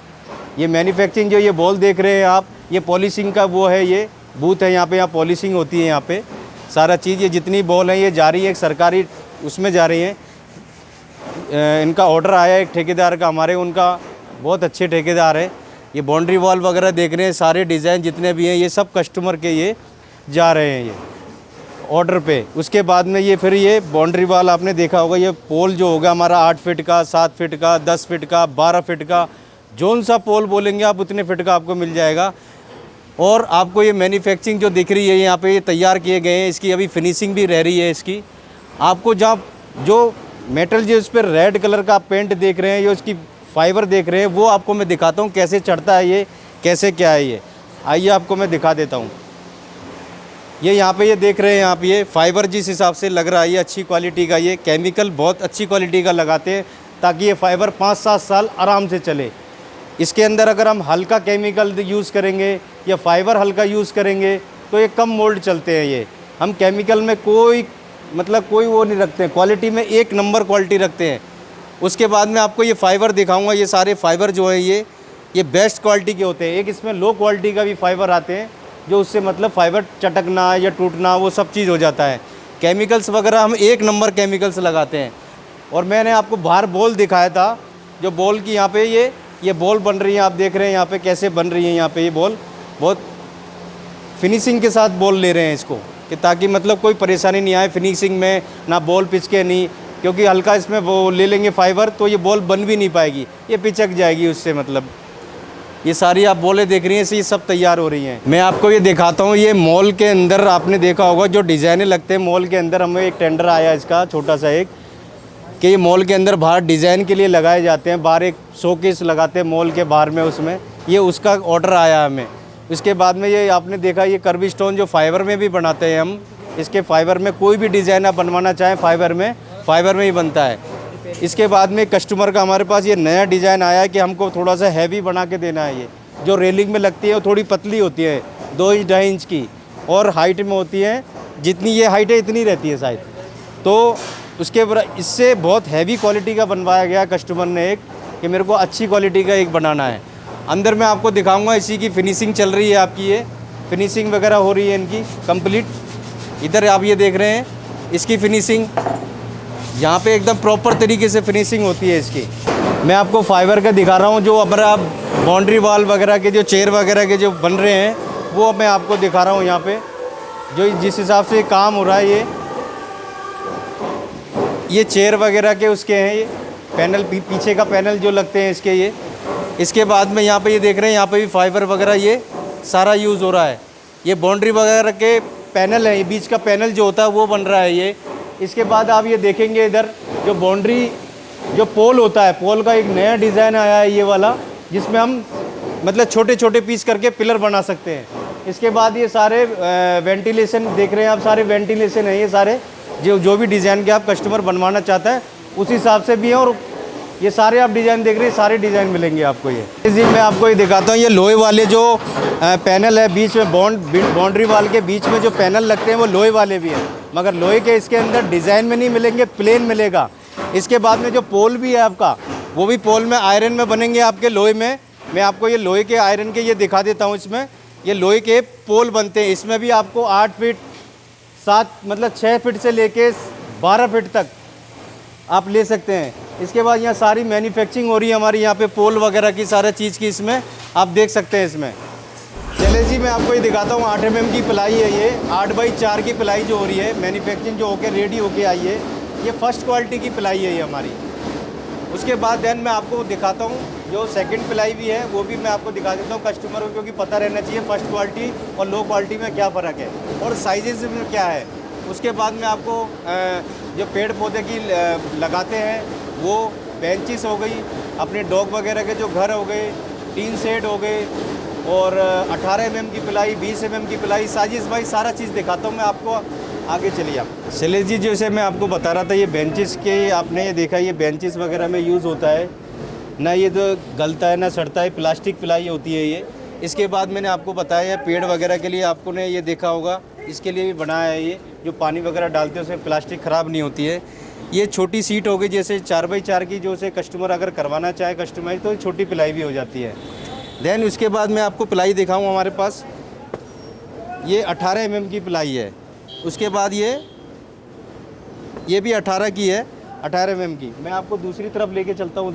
A: ये मैन्युफैक्चरिंग जो ये बॉल देख रहे हैं आप, ये पॉलिशिंग का वो है, ये बूथ है यहाँ पे, यहाँ पॉलिशिंग होती है यहाँ पे सारा चीज़। ये जितनी बॉल है ये जा रही है एक सरकारी उसमें जा रही हैं। इनका ऑर्डर आया है एक ठेकेदार का हमारे, उनका बहुत अच्छे ठेकेदार है। ये बाउंड्री वॉल वगैरह देख रहे हैं, सारे डिज़ाइन जितने भी हैं ये सब कस्टमर के ये जा रहे हैं ये ऑर्डर पे। उसके बाद में ये फिर ये बाउंड्री वॉल आपने देखा होगा, ये पोल जो होगा हमारा 8 फीट का, 7 फीट का, 10 फीट का, 12 फीट का, जौन सा पोल बोलेंगे आप उतने फीट का आपको मिल जाएगा। और आपको ये मैन्युफैक्चरिंग जो दिख रही है यहाँ पे, ये तैयार किए गए हैं, इसकी अभी फिनिशिंग भी रह रही है इसकी। आपको जहाँ जो मेटल जो इस पर रेड कलर का पेंट देख रहे हैं, जो इसकी फाइबर देख रहे हैं, वो आपको मैं दिखाता हूँ कैसे चढ़ता है ये, कैसे क्या है ये। आइए आपको मैं दिखा देता हूँ। ये यहाँ पे ये देख रहे हैं आप, ये फाइबर जिस हिसाब से लग रहा है ये अच्छी क्वालिटी का, ये केमिकल बहुत अच्छी क्वालिटी का लगाते हैं ताकि ये फाइबर 5-7 साल आराम से चले। इसके अंदर अगर हम हल्का केमिकल यूज़ करेंगे या फाइबर हल्का यूज़ करेंगे तो ये कम मोल्ड चलते हैं। ये हम केमिकल में कोई मतलब कोई वो नहीं रखते हैं, क्वालिटी में एक नंबर क्वालिटी रखते हैं। उसके बाद में आपको ये फाइबर दिखाऊंगा। ये सारे फाइबर जो है ये बेस्ट क्वालिटी के होते हैं। एक इसमें लो क्वालिटी का भी फाइबर आते हैं जो उससे मतलब फाइबर चटकना या टूटना वो सब चीज़ हो जाता है। केमिकल्स वगैरह हम एक नंबर केमिकल्स लगाते हैं। और मैंने आपको बाहर बॉल दिखाया था, जो बॉल की यहाँ पे ये बॉल बन रही है, आप देख रहे हैं यहाँ पे कैसे बन रही है। यहाँ पे ये बॉल बहुत फिनिशिंग के साथ बॉल ले रहे हैं इसको, कि ताकि मतलब कोई परेशानी नहीं आए फिनिशिंग में, ना बॉल पिचके नहीं, क्योंकि हल्का इसमें वो ले लेंगे फाइबर तो ये बॉल बन भी नहीं पाएगी, ये पिचक जाएगी उससे। मतलब ये सारी आप बॉलें देख रही हैं, ये सब तैयार हो रही हैं। मैं आपको ये दिखाता हूँ, ये मॉल के अंदर आपने देखा होगा जो डिज़ाइनें लगते हैं मॉल के अंदर। हमें एक टेंडर आया इसका छोटा सा एक, कि ये मॉल के अंदर बाहर डिज़ाइन के लिए लगाए जाते हैं, बाहर एक शोकेस लगाते हैं मॉल के बाहर में, उसमें ये उसका ऑर्डर आया हमें। उसके बाद में ये आपने देखा ये कर्व स्टोन जो फाइबर में भी बनाते हैं हम, इसके फाइबर में कोई भी डिज़ाइन आप बनवाना चाहें फाइबर में ही बनता है। इसके बाद में कस्टमर का हमारे पास ये नया डिज़ाइन आया है कि हमको थोड़ा सा हैवी बना के देना है। ये जो रेलिंग में लगती है वो थोड़ी पतली होती है, 2 इंच 2.5 इंच की, और हाइट में होती है, जितनी ये हाइट है इतनी रहती है शायद। तो उसके इससे बहुत हैवी क्वालिटी का बनवाया गया कस्टमर ने एक, कि मेरे को अच्छी क्वालिटी का एक बनाना है। अंदर मैं आपको दिखाऊंगा, इसी की फिनिशिंग चल रही है आपकी, ये फिनिशिंग वगैरह हो रही है इनकी कंप्लीट। इधर आप ये देख रहे हैं इसकी फिनिशिंग, यहाँ पे एकदम प्रॉपर तरीके से फिनिशिंग होती है इसकी। मैं आपको फाइबर का दिखा रहा हूँ, जो अब आप बाउंड्री वॉल वगैरह के जो चेयर वगैरह के जो बन रहे हैं वो मैं आपको दिखा रहा हूँ यहाँ पे, जो जिस हिसाब से काम हो रहा है। ये चेयर वगैरह के उसके हैं, ये पैनल पीछे का पैनल जो लगते हैं इसके ये। इसके बाद में यहाँ पे ये देख रहे हैं, यहाँ पे भी फाइबर वगैरह ये सारा यूज़ हो रहा है। ये बाउंड्री वगैरह के पैनल है, ये बीच का पैनल जो होता है वो बन रहा है ये। इसके बाद आप ये देखेंगे इधर जो बाउंड्री जो पोल होता है, पोल का एक नया डिज़ाइन आया है ये वाला, जिसमें हम मतलब छोटे छोटे पीस करके पिलर बना सकते हैं। इसके बाद ये सारे वेंटिलेशन देख रहे हैं आप, सारे वेंटिलेशन है ये सारे, जो भी डिज़ाइन के आप कस्टमर बनवाना चाहता है उस हिसाब से भी है। और ये सारे आप डिज़ाइन देख रहे हैं, सारे डिज़ाइन मिलेंगे आपको। ये जी मैं आपको ये दिखाता हूँ, ये लोहे वाले जो पैनल है बीच में बाउंड्री वाल के बीच में जो पैनल लगते हैं वो लोहे वाले भी हैं, मगर लोहे के इसके अंदर डिज़ाइन में नहीं मिलेंगे, प्लेन मिलेगा। इसके बाद में जो पोल भी है आपका, वो भी पोल में आयरन में बनेंगे आपके, लोहे में। मैं आपको ये लोहे के आयरन के ये दिखा देता हूँ। इसमें ये लोहे के पोल बनते हैं, इसमें भी आपको 8 फीट 7 मतलब 6 फीट से लेके 12 फीट तक आप ले सकते हैं। इसके बाद यहाँ सारी मैन्युफैक्चरिंग हो रही है हमारी यहाँ पे पोल वगैरह की, सारा चीज़ की इसमें आप देख सकते हैं इसमें। चले जी मैं आपको ये दिखाता हूँ, 8 mm की पिलाई है ये, 8x4 की पिलाई जो हो रही है, मैन्युफैक्चरिंग जो होके रेडी होके आई है, ये फर्स्ट क्वालिटी की पिलाई है ये हमारी। उसके बाद देन मैं आपको दिखाता हूँ जो सेकंड पिलाई भी है, वो भी मैं आपको दिखा देता हूँ कस्टमर को, क्योंकि पता रहना चाहिए फर्स्ट क्वालिटी और लो क्वालिटी में क्या फ़र्क है और साइजेज में क्या है। उसके बाद में आपको जो पेड़ पौधे की लगाते हैं वो बेंचेस हो गई, अपने डॉग वगैरह के जो घर हो गए, टीन सेट हो गए, और 18 mm की पिलाई, 20 mm की पिलाई, साजिश भाई सारा चीज़ दिखाता हूँ मैं आपको। आगे चलिए आप। चलिए जी, जैसे मैं आपको बता रहा था, ये बेंचेस के आपने ये देखा, ये बेंचेस वगैरह में यूज़ होता है ना, ये तो गलता है ना सड़ता है, प्लास्टिक पिलाई होती है ये। इसके बाद मैंने आपको बताया है पेड़ वगैरह के लिए, आपको ने ये देखा होगा, इसके लिए भी बनाया है ये, जो पानी वगैरह डालते हैं उसमें प्लास्टिक ख़राब नहीं होती है। ये छोटी सीट हो गई, जैसे 4x4 की, जो से कस्टमर अगर करवाना चाहे कस्टमाइज, तो छोटी पिलाई भी हो जाती है। देन उसके बाद मैं आपको पिलाई दिखाऊँ, हमारे पास ये 18 mm की पिलाई है। उसके बाद ये भी 18 की है, 18 mm की। मैं आपको दूसरी तरफ लेके चलता हूँ,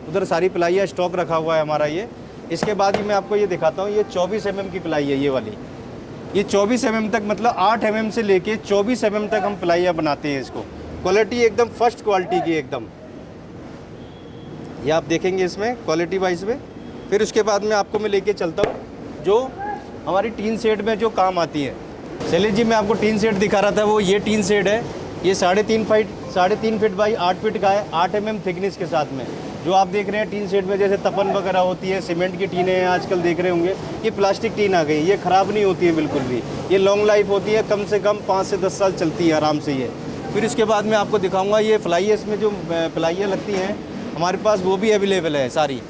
A: उधर सारी पिलाइयाँ स्टॉक रखा हुआ है हमारा ये। इसके बाद ही मैं आपको ये दिखाता हूँ, ये 24 mm की पिलाई है ये वाली। ये 24 mm तक, मतलब 8 mm से लेके 24 mm तक हम पिलाइयाँ बनाते हैं इसको। क्वालिटी एकदम फर्स्ट क्वालिटी की एकदम, ये आप देखेंगे इसमें क्वालिटी वाइज में। फिर उसके बाद में आपको मैं लेके चलता हूँ जो हमारी टीन सेट में जो काम आती है। चलिए जी, मैं आपको टीन सेट दिखा रहा था, वो ये टीन सेट है, ये 3.5 फीट बाई 8 फीट का है, 8 mm थिकनेस के साथ में। जो आप देख रहे हैं टीन सेट में, जैसे तपन वगैरह होती है, सीमेंट की टीनें हैं आजकल देख रहे होंगे, ये प्लास्टिक टीन आ गई, ये ख़राब नहीं होती है बिल्कुल भी, ये लॉन्ग लाइफ होती है, कम से कम 5 से 10 साल चलती है आराम से ये। फिर इसके बाद मैं आपको दिखाऊँगा ये फ्लाइयर्स में जो पिलाइयाँ लगती हैं हमारे पास, वो भी अवेलेबल है सारी।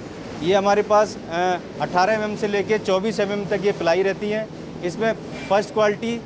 A: ये हमारे पास 18 mm से लेके 24 mm तक ये पिलाई रहती हैं। इसमें फर्स्ट क्वालिटी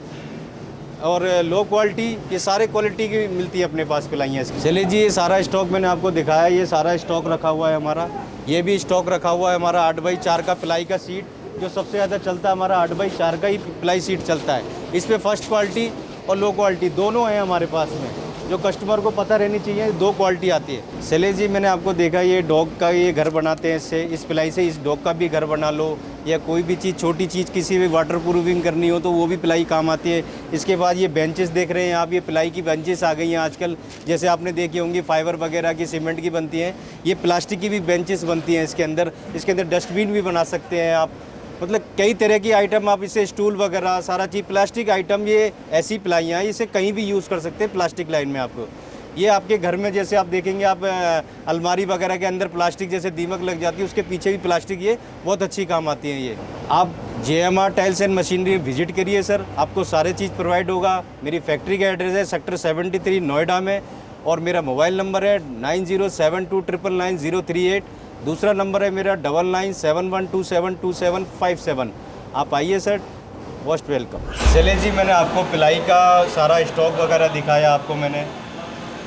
A: और लो क्वालिटी, ये सारे क्वालिटी की मिलती है अपने पास पिलाइयाँ इसकी। चलिए जी, ये सारा स्टॉक मैंने आपको दिखाया, ये सारा स्टॉक रखा हुआ है हमारा। ये भी स्टॉक रखा हुआ है हमारा 8x4 का पिलाई का सीट, जो सबसे ज़्यादा चलता है हमारा 8x4 का ही पिलाई सीट चलता है। इस पर फर्स्ट क्वालिटी और लो क्वालिटी दोनों हैं हमारे पास में। जो कस्टमर को पता रहनी चाहिए, 2 क्वालिटी आती है। शैलेश जी, मैंने आपको देखा ये डॉग का ये घर बनाते हैं, इससे इस प्लाई से इस डॉग का भी घर बना लो, या कोई भी चीज़ छोटी चीज़ किसी भी वाटर प्रूफिंग करनी हो तो वो भी प्लाई काम आती है। इसके बाद ये बेंचेस देख रहे हैं आप, ये प्लाई की बेंचेस आ गई हैं आजकल, जैसे आपने देखी होंगी फाइबर वगैरह की, सीमेंट की बनती हैं, ये प्लास्टिक की भी बेंचेस बनती हैं इसके अंदर डस्टबिन भी बना सकते हैं आप, मतलब कई तरह की आइटम आप इसे स्टूल वगैरह सारा चीज़ प्लास्टिक आइटम, ये ऐसी प्लाइयाँ हैं, इसे कहीं भी यूज़ कर सकते हैं प्लास्टिक लाइन में आपको। ये आपके घर में जैसे आप देखेंगे आप अलमारी वगैरह के अंदर प्लास्टिक जैसे दीमक लग जाती है, उसके पीछे भी प्लास्टिक, ये बहुत अच्छी काम आती हैं। ये आप JMR tiles and machinery visit करिए सर, आपको सारे चीज़ प्रोवाइड होगा। मेरी फैक्ट्री का एड्रेस है सेक्टर 73 नोएडा में, और मेरा मोबाइल नंबर है 9072999038। दूसरा नंबर है मेरा 9971272757। आप आइए sir, most welcome. Shailesh ji, मैंने आपको प्लाई का सारा स्टॉक वगैरह दिखाया आपको मैंने,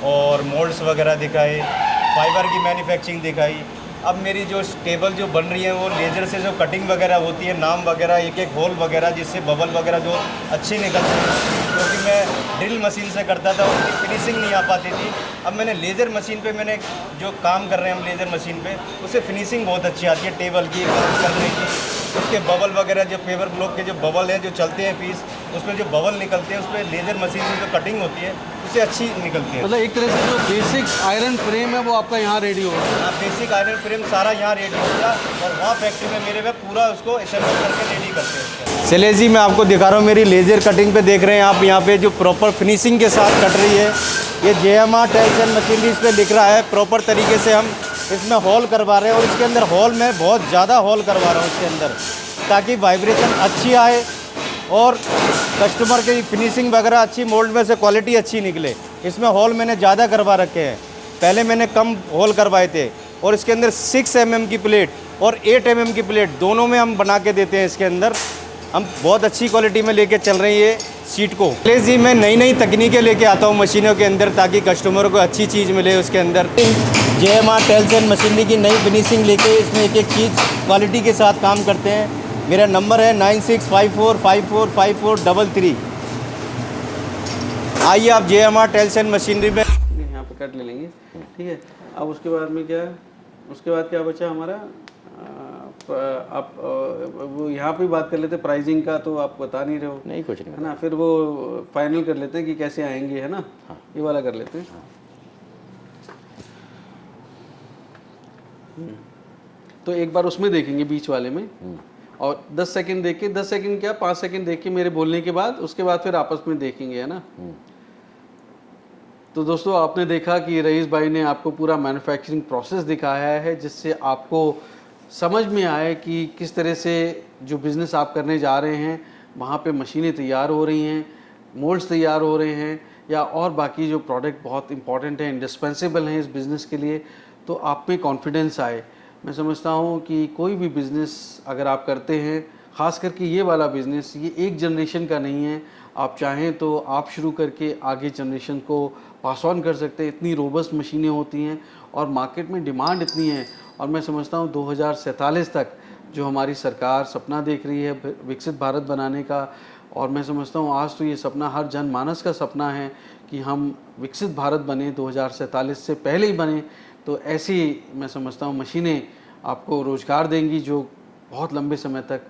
A: और मोल्ड्स वगैरह दिखाए, फाइबर की मैन्युफैक्चरिंग दिखाई। अब मेरी जो टेबल जो बन रही है वो लेज़र से जो कटिंग वगैरह होती है, नाम वगैरह एक एक होल वगैरह, जिससे बबल वगैरह जो अच्छी निकलती है, क्योंकि मैं ड्रिल मशीन से करता था, उसकी फिनिशिंग नहीं आ पाती थी। अब मैंने लेज़र मशीन पे मैंने जो काम कर रहे हैं हम लेज़र मशीन पे, उससे फिनिशिंग बहुत अच्छी आती है टेबल की करने की। उसके बबल वगैरह जो पेपर ब्लॉक के जो बबल हैं जो चलते हैं पीस, उसमें जो बबल निकलते हैं, उस पर लेज़र मशीन से जो कटिंग होती है उससे अच्छी निकलती है।
B: मतलब एक तरह से जो बेसिक आयरन फ्रेम है वो आपका यहाँ रेडी होगा।
A: हाँ, बेसिक आयरन फ्रेम सारा यहाँ रेडी हो गया, और वहाँ फैक्ट्री में मेरे में पूरा उसको असेंबल करके रेडी करते हैं। शैलेश जी, मैं आपको दिखा रहा हूँ, मेरी लेज़र कटिंग पे देख रहे हैं आप, यहाँ पे जो प्रॉपर फिनिशिंग के साथ कट रही है, ये JMR टाइल्स एंड मशीनरी इस पर लिख रहा है। प्रॉपर तरीके से हम इसमें हॉल करवा रहे हैं, और इसके अंदर हॉल में बहुत ज़्यादा हॉल करवा रहा हूँ इसके अंदर, ताकि वाइब्रेशन अच्छी आए और कस्टमर की फिनिशिंग वगैरह अच्छी, मोल्ड में से क्वालिटी अच्छी निकले। इसमें हॉल मैंने ज़्यादा करवा रखे हैं, पहले मैंने कम हॉल करवाए थे। और इसके अंदर 6 mm की प्लेट और 8 mm की प्लेट दोनों में हम बना के देते हैं। इसके अंदर हम बहुत अच्छी क्वालिटी में लेके चल रही है सीट को। शैलेश जी, मैं नई नई तकनीकें लेके आता हूँ मशीनों के अंदर, ताकि कस्टमर को अच्छी चीज़ मिले। उसके अंदर JMR टाइल्स एंड मशीनरी की नई फिनिशिंग लेके इसमें एक एक चीज़ क्वालिटी के साथ काम करते हैं। मेरा नंबर है 9654545433। आइए आप JMR टाइल्स एंड मशीनरी में।
B: यहाँ पे कट ले लेंगे, ठीक है। अब उसके बाद में क्या, उसके बाद क्या बचा हमारा, आप वो यहाँ पे बात कर लेते हैं प्राइसिंग का, तो आप बता नहीं रहे हो।
C: नहीं, कुछ नहीं
B: है ना, फिर वो फाइनल कर लेते हैं कि कैसे आएंगे, है ना। ये वाला कर लेते हैं। तो एक बार उसमें देखेंगे बीच वाले में, और 10 सेकंड देख के, 10 सेकंड क्या 5 सेकंड देख के मेरे बोलने के बाद, उसके बाद फिर आपस में देखेंगे, है ना। तो दोस्तों, आपने देखा कि रईस भाई ने आपको पूरा मैन्युफैक्चरिंग प्रोसेस दिखाया है, जिससे आपको समझ में आए कि किस तरह से जो बिज़नेस आप करने जा रहे हैं वहाँ पे मशीनें तैयार हो रही हैं, मोल्ड्स तैयार हो रहे हैं, या और बाकी जो प्रोडक्ट बहुत इंपॉर्टेंट हैं, इंडिस्पेंसेबल हैं इस बिज़नेस के लिए, तो आप में कॉन्फिडेंस आए। मैं समझता हूँ कि कोई भी बिज़नेस अगर आप करते हैं, ख़ास करके ये वाला बिज़नेस, ये एक जनरेशन का नहीं है। आप चाहें तो आप शुरू करके आगे जनरेशन को पास ऑन कर सकते हैं। इतनी रोबस्ट मशीनें होती हैं और मार्केट में डिमांड इतनी है, और मैं समझता हूँ 2047 तक जो हमारी सरकार सपना देख रही है विकसित भारत बनाने का, और मैं समझता हूँ आज तो ये सपना हर जनमानस का सपना है कि हम विकसित भारत बने, 2047 से पहले ही बने। तो ऐसी मैं समझता हूँ मशीनें आपको रोज़गार देंगी, जो बहुत लंबे समय तक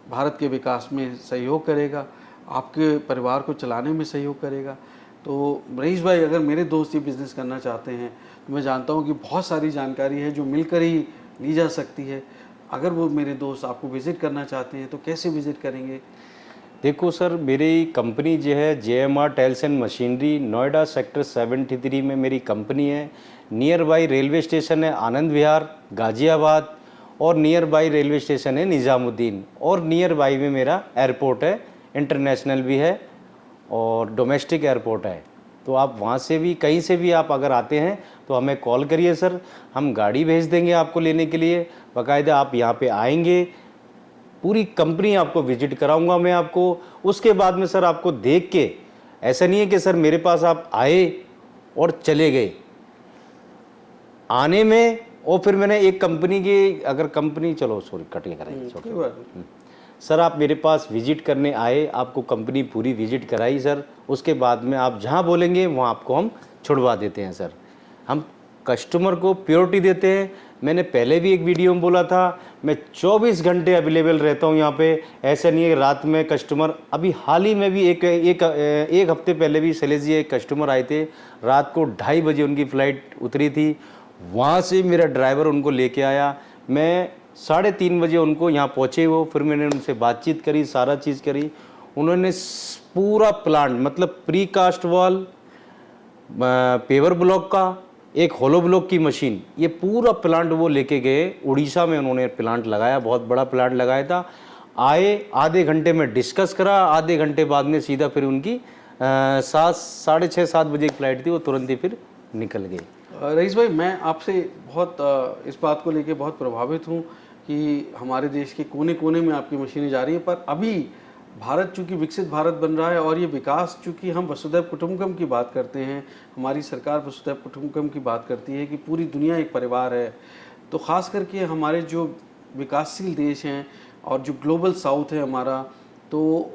B: भारत के विकास में सहयोग करेगा, आपके परिवार को चलाने में सहयोग करेगा। तो रईस भाई, अगर मेरे दोस्त ये बिज़नेस करना चाहते हैं तो मैं जानता हूँ कि बहुत सारी जानकारी है जो मिलकर ही ली जा सकती है। अगर वो मेरे दोस्त आपको विज़िट करना चाहते हैं तो कैसे विज़िट करेंगे?
C: देखो सर, मेरी कंपनी जो है JMR tiles and machinery, Noida sector 73 में मेरी कंपनी है। नियर बाई रेलवे स्टेशन है आनंद विहार गाज़ियाबाद, और नियर बाई रेलवे स्टेशन है निज़ामुद्दीन, और नियर बाई में मेरा एयरपोर्ट है, इंटरनेशनल भी है और डोमेस्टिक एयरपोर्ट है। तो आप वहाँ से भी, कहीं से भी आप अगर आते हैं तो हमें कॉल करिए सर, हम गाड़ी भेज देंगे आपको लेने के लिए। बाकायदा आप यहाँ पे आएंगे, पूरी कंपनी आपको विजिट कराऊंगा मैं आपको। उसके बाद में सर आपको देख के, ऐसा नहीं है कि सर मेरे पास आप आए और चले गए। आने में, और फिर मैंने एक कंपनी की, अगर कंपनी, चलो सॉरी कट करेंगे सर, आप मेरे पास विजिट करने आए, आपको कंपनी पूरी विजिट कराई सर, उसके बाद में आप जहाँ बोलेंगे वहाँ आपको हम छुड़वा देते हैं सर। हम कस्टमर को प्योरिटी देते हैं। मैंने पहले भी एक वीडियो में बोला था, मैं 24 घंटे अवेलेबल रहता हूँ यहाँ पे। ऐसा नहीं है रात में कस्टमर, अभी हाल ही में भी एक हफ्ते पहले भी शैलेश जी एक कस्टमर आए थे, रात को 2:30 बजे उनकी फ़्लाइट उतरी थी, वहाँ से मेरा ड्राइवर उनको लेके आया, मैं 3:30 बजे उनको यहाँ पहुँचे वो, फिर मैंने उनसे बातचीत करी, सारा चीज़ करी। उन्होंने पूरा प्लांट मतलब pre cast wall, paver block का, एक होलो ब्लॉक की मशीन, ये पूरा प्लांट वो लेके गए उड़ीसा में। उन्होंने प्लांट लगाया, बहुत बड़ा प्लांट लगाया था। आए, आधे घंटे में डिस्कस करा, आधे घंटे बाद में सीधा फिर उनकी 6:30 7 बजे की फ्लाइट थी, वो तुरंत ही फिर निकल गए।
B: रईस भाई, मैं आपसे बहुत इस बात को लेके बहुत प्रभावित हूँ कि हमारे देश के कोने कोने में आपकी मशीनें जा रही हैं, पर अभी भारत चूँकि विकसित भारत बन रहा है और ये विकास चूँकि हम वसुधैव कुटुंबकम की बात करते हैं, हमारी सरकार वसुधैव कुटुंबकम की बात करती है कि पूरी दुनिया एक परिवार है, तो ख़ास करके हमारे जो विकासशील देश हैं और जो ग्लोबल साउथ है हमारा, तो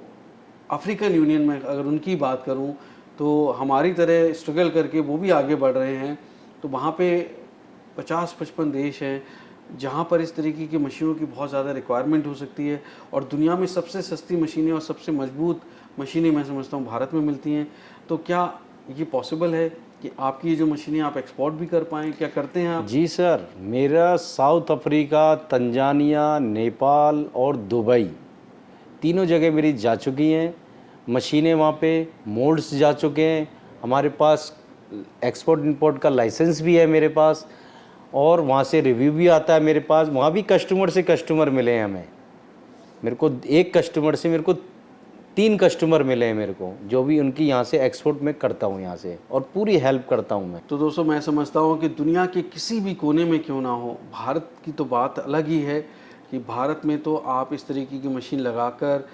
B: अफ्रीकन यूनियन में अगर उनकी बात करूं तो हमारी तरह स्ट्रगल करके वो भी आगे बढ़ रहे हैं। तो वहाँ पे 50-55 देश हैं जहाँ पर इस तरीके की मशीनों की बहुत ज़्यादा रिक्वायरमेंट हो सकती है, और दुनिया में सबसे सस्ती मशीनें और सबसे मजबूत मशीनें मैं समझता हूँ भारत में मिलती हैं। तो क्या ये पॉसिबल है कि आपकी ये जो मशीनें आप एक्सपोर्ट भी कर पाएँ? क्या करते हैं आप?
C: जी सर, मेरा साउथ अफ्रीका, तंजानिया, नेपाल और दुबई तीनों जगह मेरी जा चुकी हैं मशीनें। वहाँ पे मोल्ड्स जा चुके हैं। हमारे पास एक्सपोर्ट इंपोर्ट का लाइसेंस भी है मेरे पास, और वहाँ से रिव्यू भी आता है मेरे पास। वहाँ भी कस्टमर से कस्टमर मिले हैं हमें। मेरे को एक कस्टमर से मेरे को 3 कस्टमर मिले हैं मेरे को, जो भी उनकी यहाँ से एक्सपोर्ट में करता हूँ यहाँ से, और पूरी हेल्प करता हूँ मैं।
B: तो दोस्तों, मैं समझता हूँ कि दुनिया के किसी भी कोने में क्यों ना हो, भारत की तो बात अलग ही है कि भारत में तो आप इस तरीके की मशीन लगाकर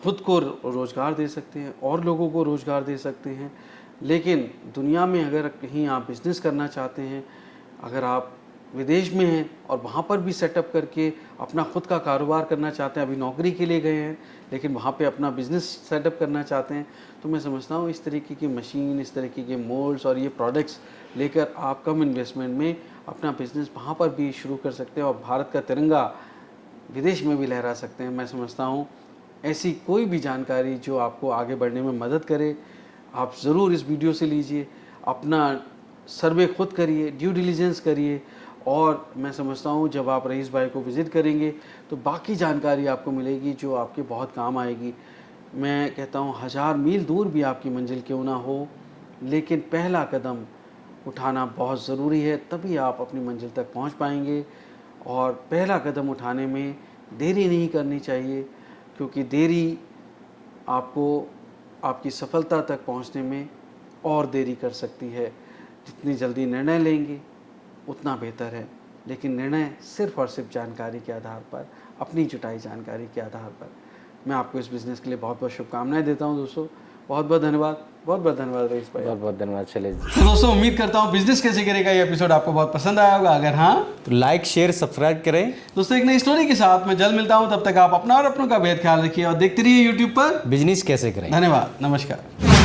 B: खुद को रोज़गार दे सकते हैं और लोगों को रोज़गार दे सकते हैं। लेकिन दुनिया में अगर कहीं आप बिज़नेस करना चाहते हैं, अगर आप विदेश में हैं और वहाँ पर भी सेटअप करके अपना खुद का कारोबार करना चाहते हैं, अभी नौकरी के लिए गए हैं लेकिन वहाँ पे अपना बिज़नेस सेटअप करना चाहते हैं, तो मैं समझता हूँ इस तरीके की मशीन, इस तरीके के मोल्ड्स और ये प्रोडक्ट्स लेकर आप कम इन्वेस्टमेंट में अपना बिज़नेस वहाँ पर भी शुरू कर सकते हैं और भारत का तिरंगा विदेश में भी लहरा सकते हैं। मैं समझता हूँ ऐसी कोई भी जानकारी जो आपको आगे बढ़ने में मदद करे, आप ज़रूर इस वीडियो से लीजिए, अपना सर्वे खुद करिए, ड्यू डिलिजेंस करिए, और मैं समझता हूँ जब आप रईस भाई को विज़िट करेंगे तो बाकी जानकारी आपको मिलेगी जो आपके बहुत काम आएगी। मैं कहता हूँ 1000 मील दूर भी आपकी मंजिल क्यों ना हो, लेकिन पहला कदम उठाना बहुत ज़रूरी है, तभी आप अपनी मंजिल तक पहुँच पाएंगे। और पहला कदम उठाने में देरी नहीं करनी चाहिए, क्योंकि देरी आपको आपकी सफलता तक पहुंचने में और देरी कर सकती है। जितनी जल्दी निर्णय लेंगे उतना बेहतर है, लेकिन निर्णय सिर्फ़ और सिर्फ जानकारी के आधार पर, अपनी जुटाई जानकारी के आधार पर। मैं आपको इस बिज़नेस के लिए बहुत बहुत शुभकामनाएं देता हूं दोस्तों। बहुत बहुत धन्यवाद, बहुत बहुत धन्यवाद रईस भाई।
C: बहुत बहुत धन्यवाद शैलेश जी।
B: तो दोस्तों, उम्मीद करता हूँ बिजनेस कैसे करेगा ये एपिसोड आपको बहुत पसंद आया होगा। अगर हाँ
A: तो लाइक शेयर सब्सक्राइब करें।
B: दोस्तों, एक नई स्टोरी के साथ मैं जल्द मिलता हूँ। तब तक आप अपना और अपनों का बेहद ख्याल रखिए और देखते रहिए यूट्यूब पर
A: बिजनेस कैसे करें।
B: धन्यवाद, नमस्कार।